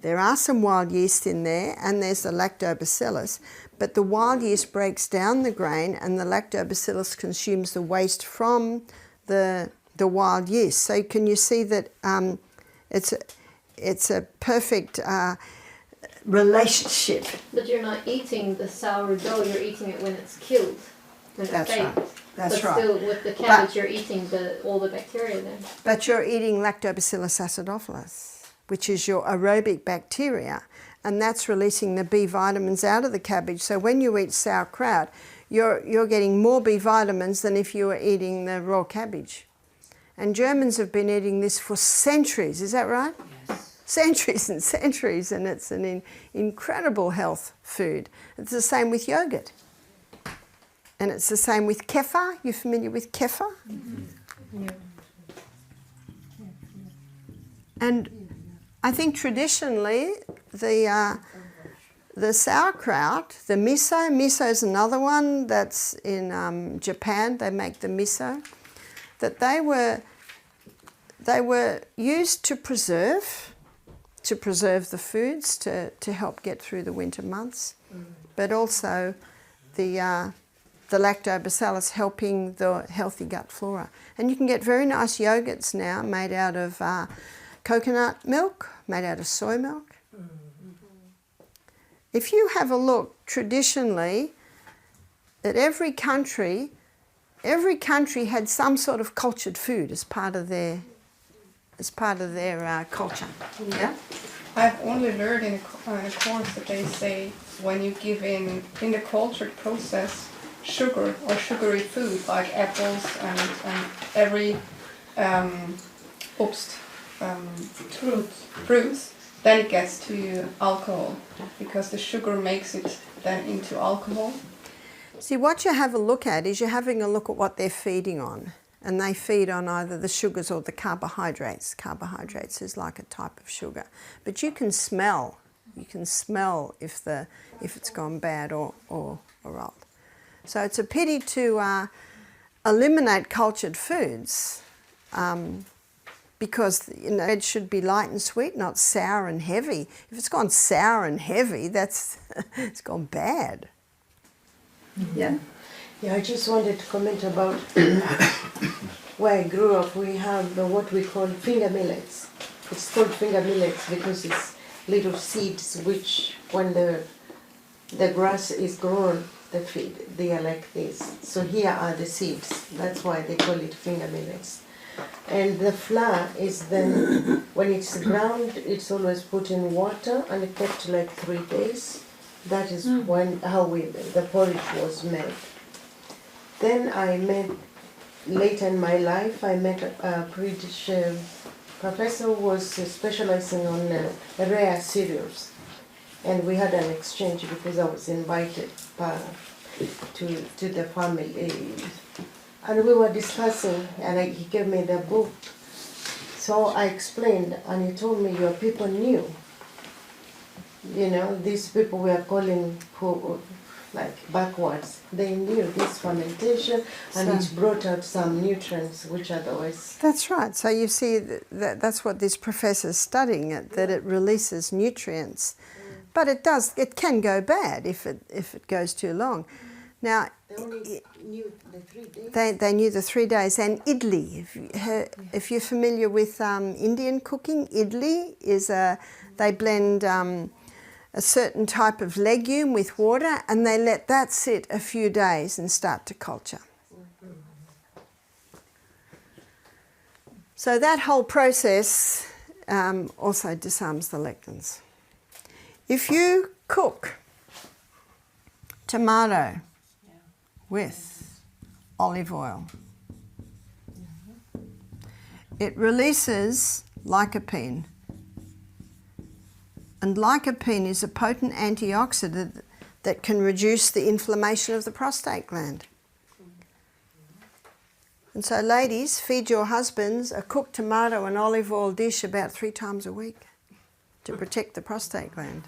There are some wild yeast in there, and there's the lactobacillus, but the wild yeast breaks down the grain, and the lactobacillus consumes the waste from the wild yeast. So can you see that it's a perfect relationship? But you're not eating the sourdough, you're eating it when it's killed. When That's it's right. baked. That's but right. still, with the cabbage, you're eating all the bacteria then. But you're eating lactobacillus acidophilus, which is your aerobic bacteria, and that's releasing the B vitamins out of the cabbage. So when you eat sauerkraut, you're getting more B vitamins than if you were eating the raw cabbage. And Germans have been eating this for centuries, is that right? Yes. Centuries and centuries, and it's an incredible health food. It's the same with yogurt. And it's the same with kefir. You familiar with kefir? Mm-hmm. Yeah. And I think traditionally the sauerkraut, the miso is another one that's in Japan. They make the miso. That they were used to preserve the foods to help get through the winter months, but also the lactobacillus helping the healthy gut flora. And you can get very nice yogurts now made out of coconut milk, made out of soy milk. If you have a look traditionally at every country had some sort of cultured food as part of their culture. Yeah. I've only learned in a course that they say when you give in the cultured process sugar or sugary food like apples and every obst, fruits, then it gets to alcohol, because the sugar makes it then into alcohol. See, what you have a look at is you're having a look at what they're feeding on. And they feed on either the sugars or the carbohydrates. Carbohydrates is like a type of sugar. But you can smell if it's gone bad or old. So it's a pity to eliminate cultured foods because it should be light and sweet, not sour and heavy. If it's gone sour and heavy, that's it's gone bad. Yeah. Yeah, I just wanted to comment about where I grew up. We have what we call finger millets. It's called finger millets because it's little seeds which, when the grass is grown, they are like this. So here are the seeds. That's why they call it finger millets. And the flour is then, when it's ground, it's always put in water and kept like 3 days. That is how the porridge was made. Then I met, later in my life, I met a British professor who was specializing on rare cereals. And we had an exchange because I was invited to the family. And we were discussing, and he gave me the book. So I explained, and he told me, your people knew. You know, these people we are calling like backwards. They knew this fermentation, and it's brought out some nutrients which otherwise... That's right. So you see, that's what this professor's studying, that it releases nutrients. But it can go bad if it goes too long. Now, They only knew the 3 days. They knew the 3 days. And idli, if you're familiar with Indian cooking, idli is they blend a certain type of legume with water and they let that sit a few days and start to culture. So that whole process also disarms the lectins. If you cook tomato with olive oil, it releases lycopene. And lycopene is a potent antioxidant that can reduce the inflammation of the prostate gland. And so ladies, feed your husbands a cooked tomato and olive oil dish about 3 times a week to protect the prostate gland.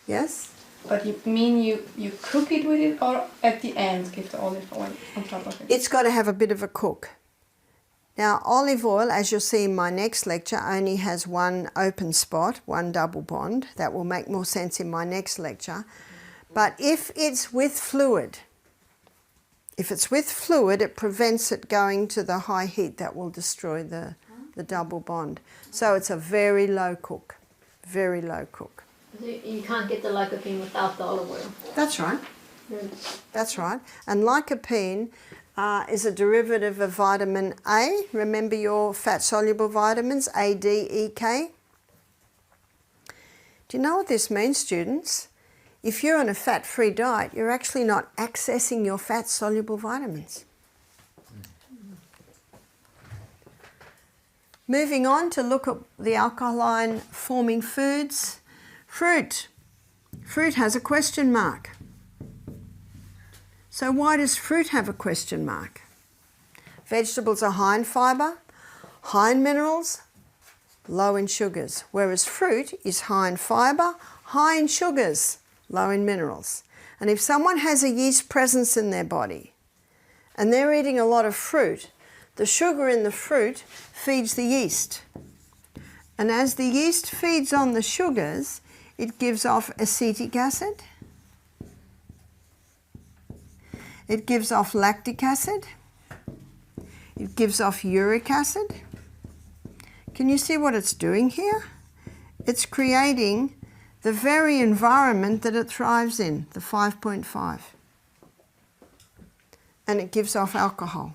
Yes? But you mean you cook it with it, or at the end give the olive oil on top of it? It's got to have a bit of a cook. Now, olive oil, as you'll see in my next lecture, only has one open spot, one double bond. That will make more sense in my next lecture. But if it's with fluid, it prevents it going to the high heat that will destroy the double bond. So it's a very low cook, very low cook. You can't get the lycopene without the olive oil. That's right. That's right. And lycopene is a derivative of vitamin A. Remember your fat-soluble vitamins, A, D, E, K? Do you know what this means, students? If you're on a fat-free diet, you're actually not accessing your fat-soluble vitamins. Moving on to look at the alkaline-forming foods. Fruit. Fruit has a question mark. So why does fruit have a question mark? Vegetables are high in fibre, high in minerals, low in sugars, whereas fruit is high in fibre, high in sugars, low in minerals. And if someone has a yeast presence in their body and they're eating a lot of fruit, the sugar in the fruit feeds the yeast. And as the yeast feeds on the sugars, it gives off acetic acid, it gives off lactic acid, it gives off uric acid. Can you see what it's doing here? It's creating the very environment that it thrives in, the 5.5. And it gives off alcohol.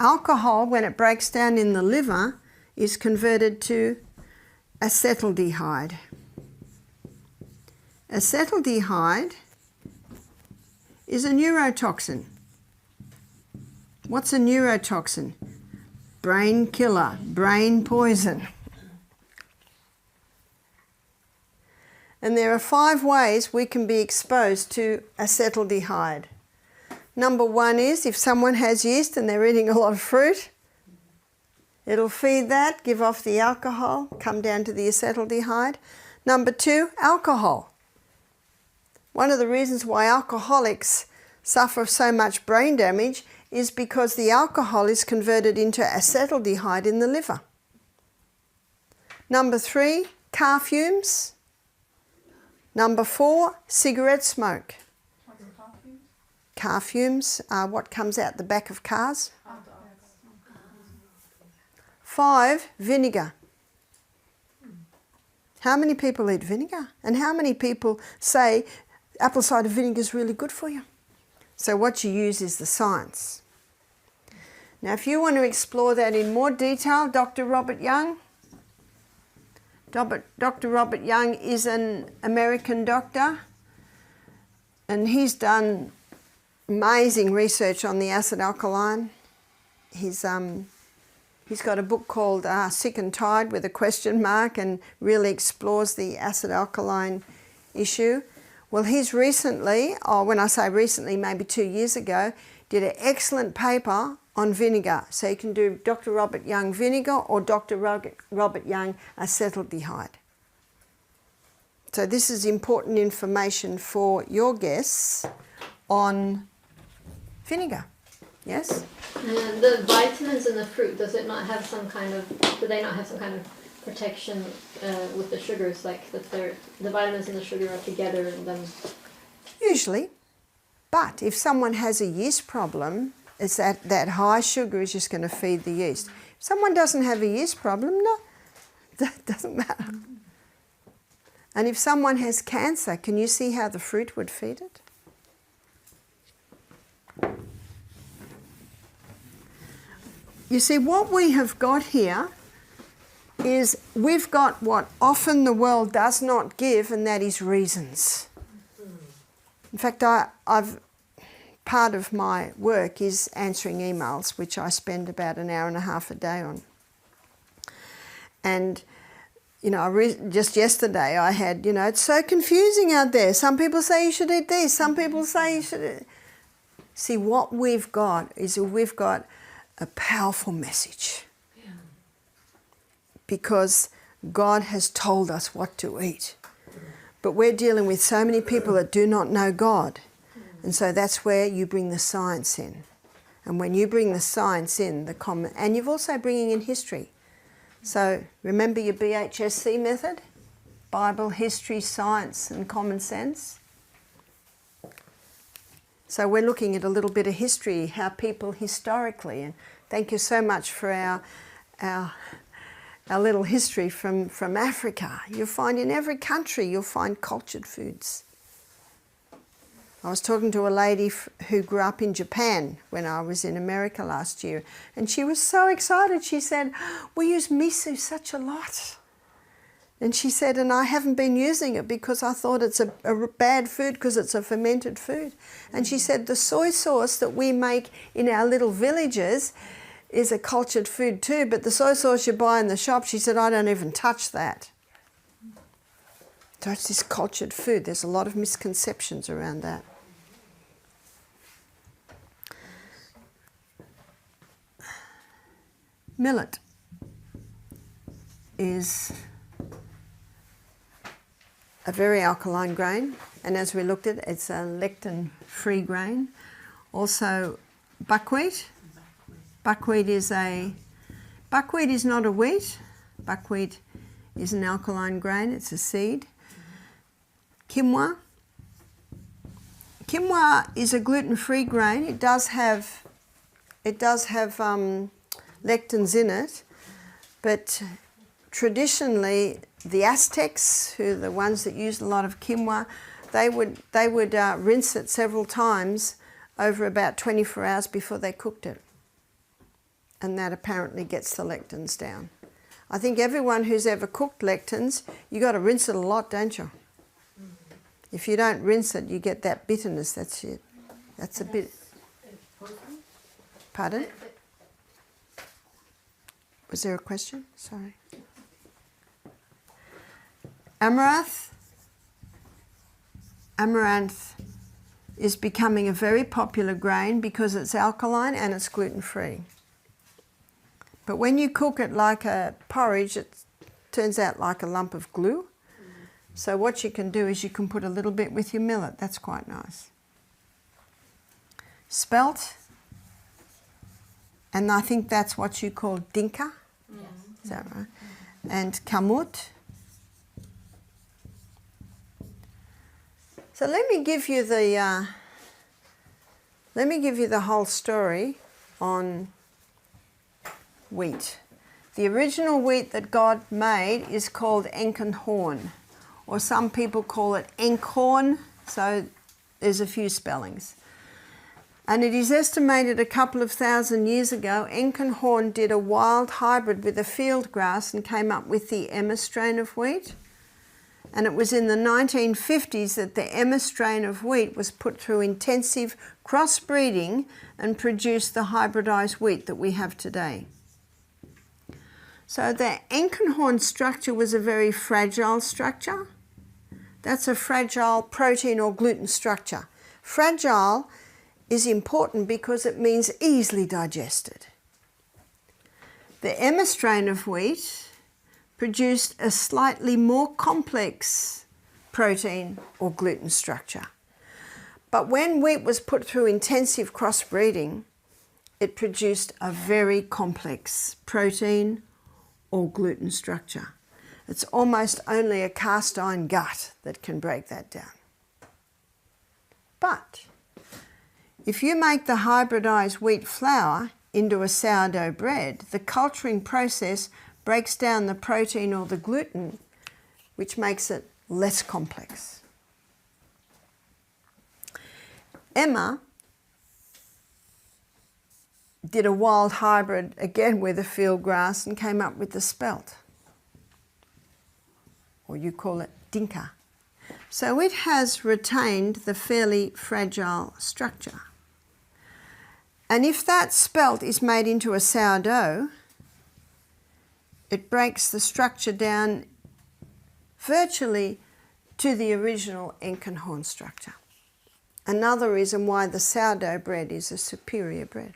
Alcohol, when it breaks down in the liver, is converted to acetaldehyde. Acetaldehyde is a neurotoxin. What's a neurotoxin? Brain killer, brain poison. And there are 5 ways we can be exposed to acetaldehyde. Number 1 is if someone has yeast and they're eating a lot of fruit, it'll feed that, give off the alcohol, come down to the acetaldehyde. Number 2, alcohol. One of the reasons why alcoholics suffer so much brain damage is because the alcohol is converted into acetaldehyde in the liver. Number 3, car fumes. Number 4, cigarette smoke. Car fumes are what comes out the back of cars. 5, vinegar. How many people eat vinegar? And how many people say apple cider vinegar is really good for you? So what you use is the science. Now if you want to explore that in more detail, Dr. Robert Young. Dr. Robert Young is an American doctor, and he's done amazing research on the acid alkaline. He's got a book called Sick and Tired with a question mark, and really explores the acid alkaline issue. Well, he's recently, or when I say recently, maybe 2 years ago, did an excellent paper on vinegar. So you can do Dr. Robert Young vinegar or Dr. Robert Young acetaldehyde. So this is important information for your guests on vinegar. Yes? And the vitamins in the fruit, do they not have some kind of protection with the sugars, like that the vitamins and the sugar are together and then? Usually. But if someone has a yeast problem, it's that high sugar is just going to feed the yeast. If someone doesn't have a yeast problem, no, that doesn't matter. And if someone has cancer, can you see how the fruit would feed it? You see, what we have got here is we've got what often the world does not give, and that is reasons. In fact, part of my work is answering emails, which I spend about an hour and a half a day on. And, you know, just yesterday I had, you know, it's so confusing out there. Some people say you should eat this, some people say you should. See, what we've got is we've got a powerful message. Yeah. Because God has told us what to eat. But we're dealing with so many people that do not know God. And so that's where you bring the science in. And when you bring the science in, and you're also bringing in history. So remember your BHSC method? Bible, history, science and common sense. So we're looking at a little bit of history, how people historically, and thank you so much for our little history from Africa. You'll find in every country, you'll find cultured foods. I was talking to a lady who grew up in Japan when I was in America last year, and she was so excited. She said, we use miso such a lot. And she said, and I haven't been using it because I thought it's a bad food because it's a fermented food. And she said, the soy sauce that we make in our little villages is a cultured food too, but the soy sauce you buy in the shop, she said, I don't even touch that. So it's this cultured food. There's a lot of misconceptions around that. Millet is a very alkaline grain, and as we looked at it, it's a lectin-free grain. Also buckwheat. Buckwheat is not a wheat. Buckwheat is an alkaline grain, it's a seed. Quinoa. Quinoa is a gluten-free grain. It does have lectins in it, but traditionally the Aztecs, who are the ones that used a lot of quinoa, they would rinse it several times over about 24 hours before they cooked it. And that apparently gets the lectins down. I think everyone who's ever cooked lectins, you got to rinse it a lot, don't you? If you don't rinse it, you get that bitterness. That's it. That's a bit. Pardon? Was there a question? Sorry. Amaranth is becoming a very popular grain because it's alkaline and it's gluten-free. But when you cook it like a porridge, it turns out like a lump of glue. So what you can do is you can put a little bit with your millet. That's quite nice. Spelt, and I think that's what you call dinka. Yes. Is that right? And kamut. So let me give you the whole story on wheat. The original wheat that God made is called enkenhorn, or some people call it enkhorn, so there's a few spellings. And it is estimated a couple of thousand years ago, enkenhorn did a wild hybrid with a field grass and came up with the Emma strain of wheat. And it was in the 1950s that the Emma strain of wheat was put through intensive crossbreeding and produced the hybridized wheat that we have today. So the enkenhorn structure was a very fragile structure. That's a fragile protein or gluten structure. Fragile is important because it means easily digested. The Emma strain of wheat produced a slightly more complex protein or gluten structure. But when wheat was put through intensive crossbreeding, it produced a very complex protein or gluten structure. It's almost only a cast iron gut that can break that down. But if you make the hybridized wheat flour into a sourdough bread, the culturing process breaks down the protein or the gluten, which makes it less complex. Emma did a wild hybrid again with a field grass and came up with the spelt, or you call it dinka. So it has retained the fairly fragile structure. And if that spelt is made into a sourdough, it breaks the structure down virtually to the original enkenhorn structure. Another reason why the sourdough bread is a superior bread.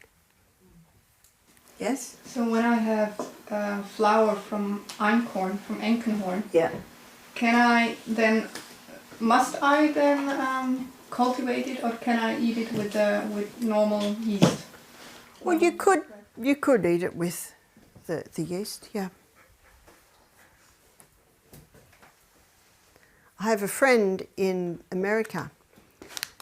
Yes? So when I have flour from einkorn, from enkenhorn, Yeah. Must I then cultivate it, or can I eat it with normal yeast? Well, you could eat it with the yeast, yeah. I have a friend in America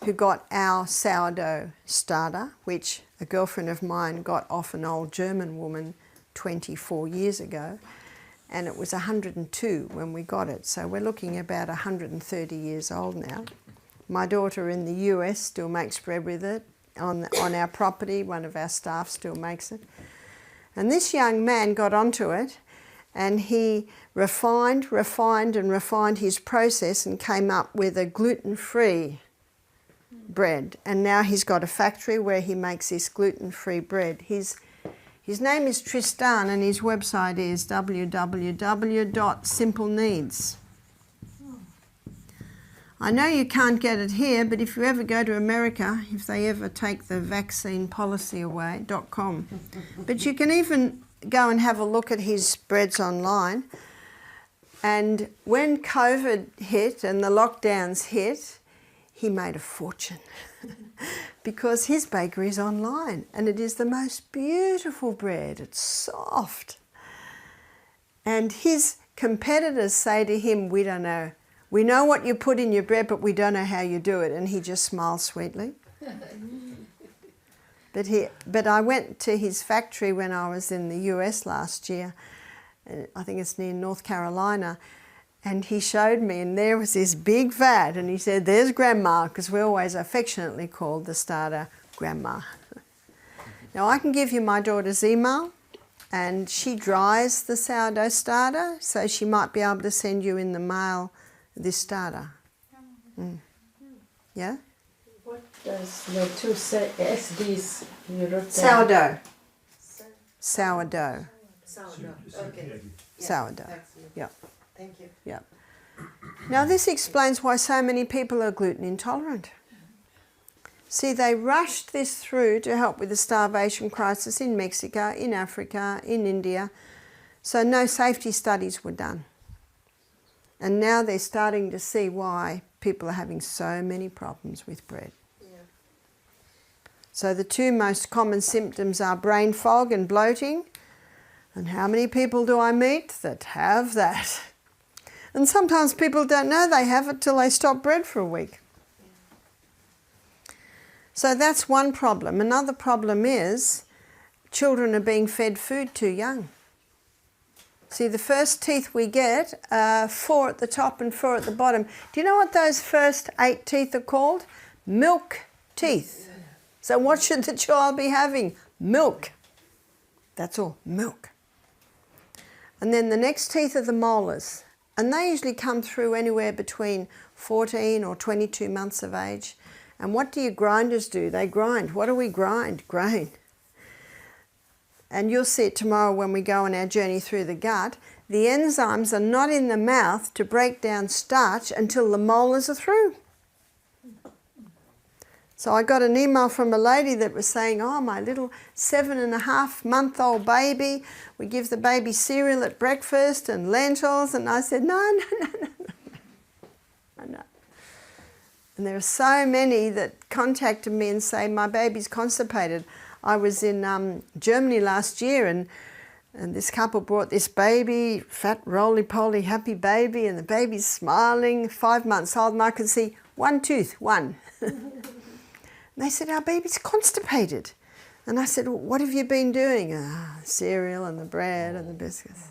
who got our sourdough starter, which a girlfriend of mine got off an old German woman 24 years ago, and it was 102 when we got it, so we're looking about 130 years old now. My daughter in the US still makes bread with it. On our property, one of our staff still makes it. And this young man got onto it, and he refined his process and came up with a gluten-free bread. And now he's got a factory where he makes this gluten-free bread. His name is Tristan, and his website is www.simpleneeds. I know you can't get it here, but if you ever go to America, if they ever take the vaccine policy away, .com. But you can even go and have a look at his breads online. And when COVID hit and the lockdowns hit, he made a fortune because his bakery is online, and it is the most beautiful bread. It's soft. And his competitors say to him, "We don't know. We know what you put in your bread, but we don't know how you do it." And he just smiles sweetly. But I went to his factory when I was in the US last year. I think it's near North Carolina. And he showed me, and there was this big vat, and he said, "There's Grandma," because we always affectionately called the starter Grandma. Now I can give you my daughter's email, and she dries the sourdough starter, so she might be able to send you in the mail this starter. Mm. Yeah? What There's the two SDs you wrote down. Sourdough. Sourdough. Sourdough. Okay. Sourdough. That's it. Yeah. Thank you. Yeah. Now this explains why so many people are gluten intolerant. See, they rushed this through to help with the starvation crisis in Mexico, in Africa, in India. So no safety studies were done. And now they're starting to see why people are having so many problems with bread. Yeah. So the two most common symptoms are brain fog and bloating. And how many people do I meet that have that? And sometimes people don't know they have it till they stop bread for a week. So that's one problem. Another problem is children are being fed food too young. See, the first teeth we get are 4 at the top and 4 at the bottom. Do you know what those first 8 teeth are called? Milk teeth. So what should the child be having? Milk. That's all, milk. And then the next teeth are the molars. And they usually come through anywhere between 14 or 22 months of age. And what do your grinders do? They grind. What do we grind? Grain. And you'll see it tomorrow when we go on our journey through the gut. The enzymes are not in the mouth to break down starch until the molars are through. So I got an email from a lady that was saying, oh, my little 7.5-month-old baby, we give the baby cereal at breakfast and lentils. And I said, no. And there are so many that contacted me and say, my baby's constipated. I was in Germany last year and this couple brought this baby, fat, roly-poly, happy baby, and the baby's smiling, 5 months old, and I could see one tooth, one. And they said, our baby's constipated. And I said, well, what have you been doing? Cereal and the bread and the biscuits.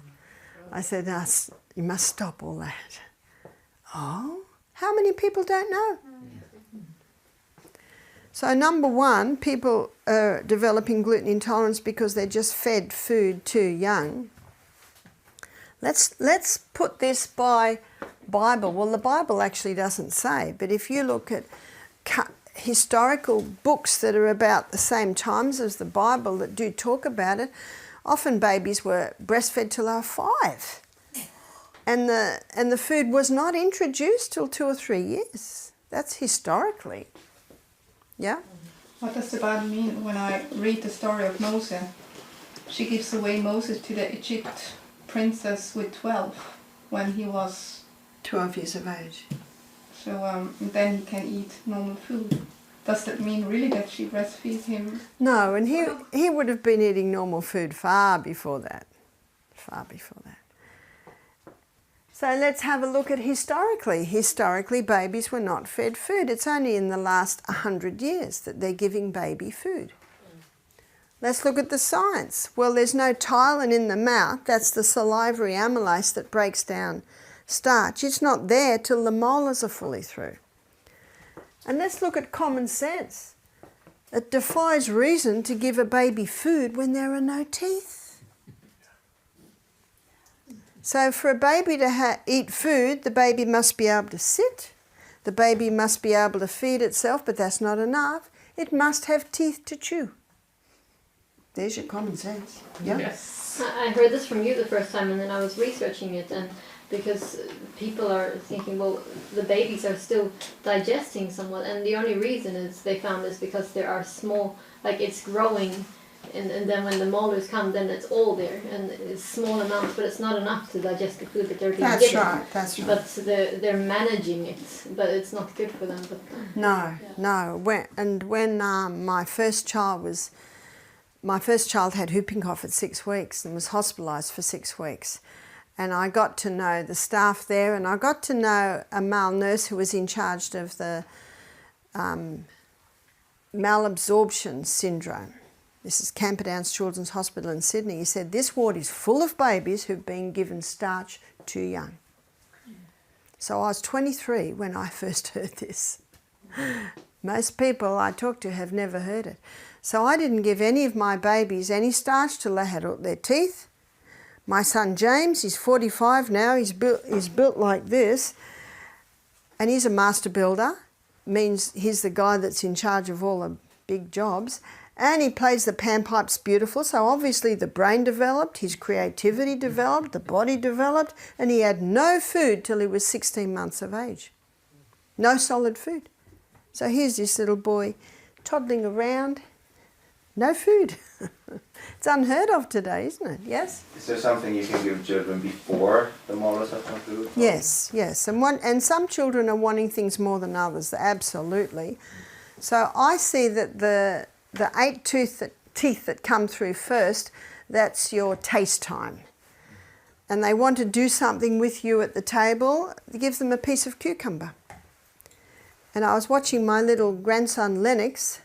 I said, no, you must stop all that. Oh, how many people don't know? So number one, people are developing gluten intolerance because they're just fed food too young. Let's put this by Bible. Well, the Bible actually doesn't say, but if you look at historical books that are about the same times as the Bible that do talk about it, often babies were breastfed till they were 5. And the food was not introduced till 2 or 3 years. That's historically. Yeah? What does the Bible mean when I read the story of Moses? She gives away Moses to the Egypt princess with 12 when he was 12 years of age. So then he can eat normal food. Does that mean really that she breastfeeds him? No, and he would have been eating normal food far before that. Far before that. So let's have a look at historically. Historically, babies were not fed food. It's only in the last 100 years that they're giving baby food. Let's look at the science. Well, there's no ptyalin in the mouth. That's the salivary amylase that breaks down starch. It's not there till the molars are fully through. And let's look at common sense. It defies reason to give a baby food when there are no teeth. So for a baby to eat food, the baby must be able to sit. The baby must be able to feed itself, but that's not enough. It must have teeth to chew. There's your common sense. Yeah? Yes. I heard this from you the first time, and then I was researching it, and because people are thinking, well, the babies are still digesting somewhat, and the only reason is they found is because there are small, like it's growing, and then when the molars come, then it's all there, and it's small amounts, but it's not enough to digest the food that they're being given. That's right. But they're managing it, but it's not good for them. But No. When my first child had whooping cough at 6 weeks and was hospitalised for 6 weeks. And I got to know the staff there, and I got to know a male nurse who was in charge of the malabsorption syndrome. This is Camperdown's Children's Hospital in Sydney. He said, this ward is full of babies who've been given starch too young. So I was 23 when I first heard this. Most people I talk to have never heard it. So I didn't give any of my babies any starch till they had all their teeth. My son James, he's 45 now, he's built like this, and he's a master builder. means he's the guy that's in charge of all the big jobs. And he plays the panpipes beautiful, so obviously the brain developed, his creativity developed, the body developed, and he had no food till he was 16 months of age. No solid food. So here's this little boy toddling around, no food. It's unheard of today, isn't it? Yes? Is there something you can give children before the molars have come through? Yes, yes. And some children are wanting things more than others, absolutely. So I see that the 8 teeth that come through first, that's your taste time. And they want to do something with you at the table, give them a piece of cucumber. And I was watching my little grandson Lennox,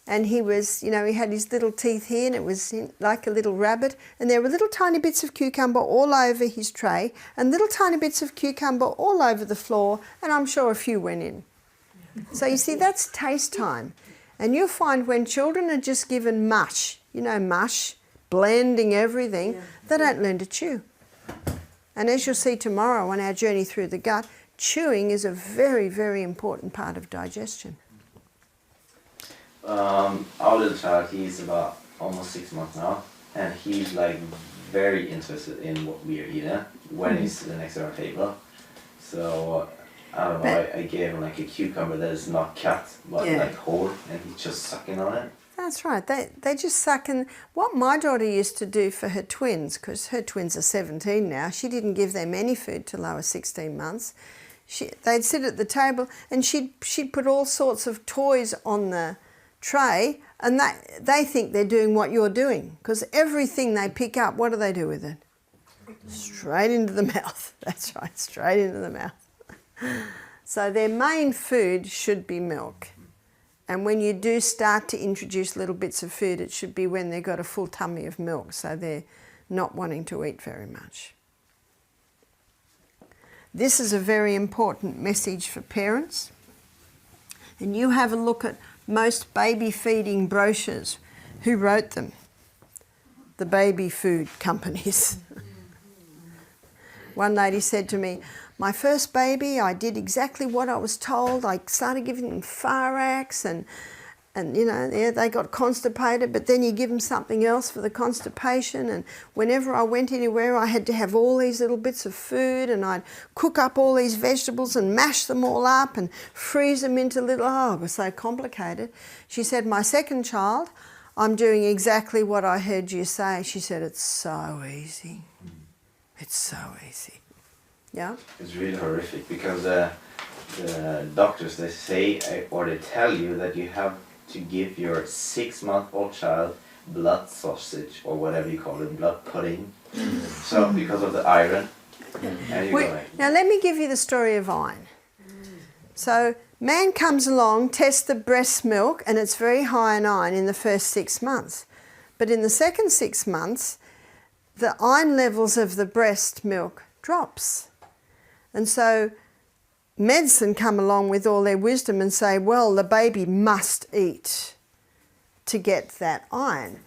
and he was, he had his little teeth here, and it was like a little rabbit, and there were little tiny bits of cucumber all over his tray, and little tiny bits of cucumber all over the floor, and I'm sure a few went in. So you see, that's taste time. And you'll find when children are just given mush, mush, blending everything, they don't learn to chew. And as you'll see tomorrow on our journey through the gut, chewing is a very, very important part of digestion. Our little child, he's about almost 6 months now, and he's like very interested in what we are eating when he's sitting next to our table. So I don't know, I gave him like a cucumber that is not cut, but like whole, and he's just sucking on it. That's right, they just suck. And what my daughter used to do for her twins, because her twins are 17 now, she didn't give them any food till they were 16 months. They'd sit at the table and she'd put all sorts of toys on the tray, and they think they're doing what you're doing, because everything they pick up, what do they do with it? Straight into the mouth. That's right, straight into the mouth. So their main food should be milk. And when you do start to introduce little bits of food, it should be when they've got a full tummy of milk, so they're not wanting to eat very much. This is a very important message for parents. And you have a look at most baby feeding brochures. Who wrote them? The baby food companies. One lady said to me, my first baby, I did exactly what I was told. I started giving them Farax and they got constipated, but then you give them something else for the constipation, and whenever I went anywhere I had to have all these little bits of food, and I'd cook up all these vegetables and mash them all up and freeze them into little, it was so complicated. She said, my second child, I'm doing exactly what I heard you say. She said, it's so easy. It's so easy. Yeah? It's really horrific, because the doctors, they say, or they tell you that you have to give your 6-month-old child blood sausage, or whatever you call it, blood pudding. So, because of the iron. And now let me give you the story of iron. So, man comes along, tests the breast milk, and it's very high in iron in the first 6 months. But in the second 6 months, the iron levels of the breast milk drops. And so medicine come along with all their wisdom and say, well, the baby must eat to get that iron.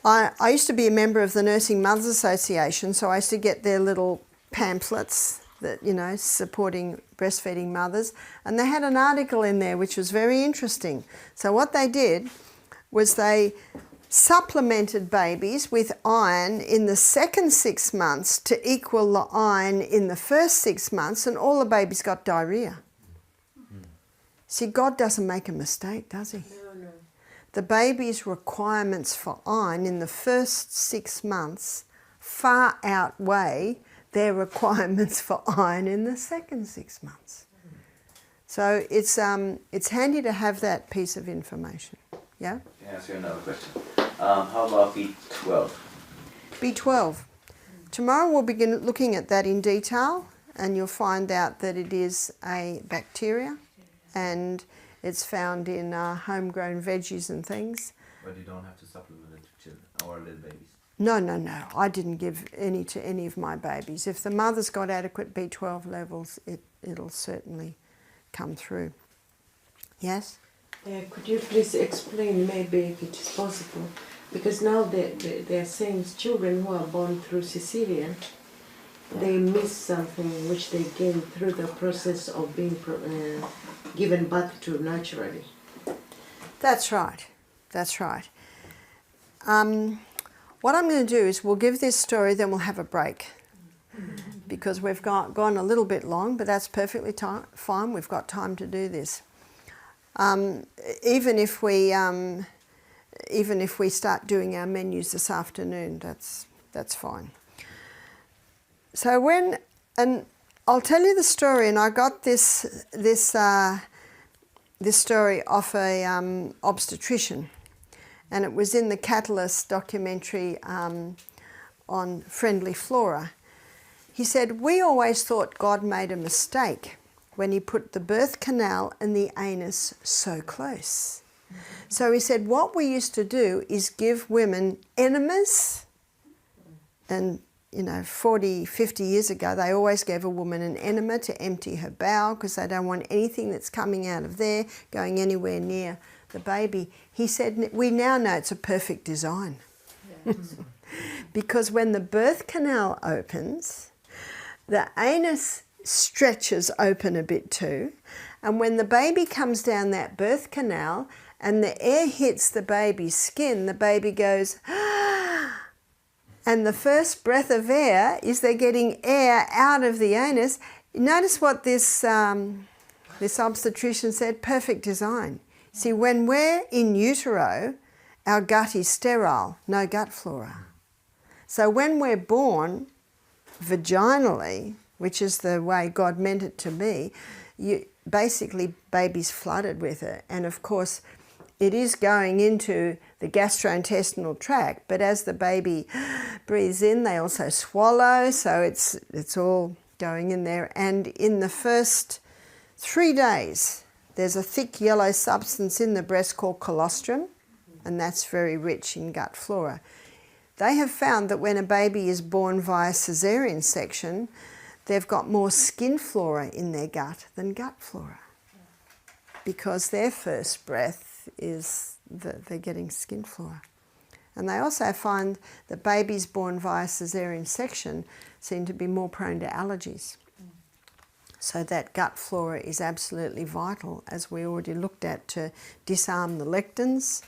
I used to be a member of the Nursing Mothers Association, so I used to get their little pamphlets that, supporting breastfeeding mothers, and they had an article in there which was very interesting. So what they did was they supplemented babies with iron in the second 6 months to equal the iron in the first 6 months, and all the babies got diarrhea. See, God doesn't make a mistake, does he? No. The baby's requirements for iron in the first 6 months far outweigh their requirements for iron in the second 6 months. So it's handy to have that piece of information. Yeah? Can I ask you another question? How about B12? B12. Tomorrow we'll begin looking at that in detail, and you'll find out that it is a bacteria, and it's found in homegrown veggies and things. But you don't have to supplement it to children or little babies? No. I didn't give any to any of my babies. If the mother's got adequate B12 levels, it'll certainly come through. Yes? Could you please explain, maybe if it is possible, because now they are saying children who are born through cesarean, they miss something which they gain through the process of being given birth to naturally. That's right. That's right. What I'm going to do is we'll give this story, then we'll have a break. Because we've gone a little bit long, but that's perfectly fine. We've got time to do this. Even if we start doing our menus this afternoon, that's fine. So and I'll tell you the story, and I got this story off a obstetrician, and it was in the Catalyst documentary on friendly flora. He said, we always thought God made a mistake when he put the birth canal and the anus so close. So he said, what we used to do is give women enemas, and 40, 50 years ago, they always gave a woman an enema to empty her bowel because they don't want anything that's coming out of there going anywhere near the baby. He said, we now know it's a perfect design. Yeah. Because when the birth canal opens, the anus stretches open a bit too, and when the baby comes down that birth canal and the air hits the baby's skin, the baby goes, and the first breath of air is they're getting air out of the anus. Notice what this obstetrician said, perfect design. See, when we're in utero, our gut is sterile, no gut flora. So when we're born vaginally, which is the way God meant it to be, basically baby's flooded with it. And of course, it is going into the gastrointestinal tract, but as the baby breathes in, they also swallow, so it's all going in there. And in the first 3 days, there's a thick yellow substance in the breast called colostrum, and that's very rich in gut flora. They have found that when a baby is born via caesarean section, they've got more skin flora in their gut than gut flora, because their first breath is that they're getting skin flora. And they also find that babies born via caesarean section seem to be more prone to allergies. So that gut flora is absolutely vital, as we already looked at, to disarm the lectins,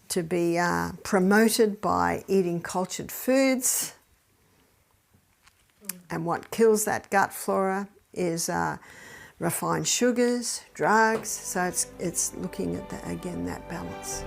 to be promoted by eating cultured foods. And what kills that gut flora is refined sugars, drugs, so it's looking at, again, that balance.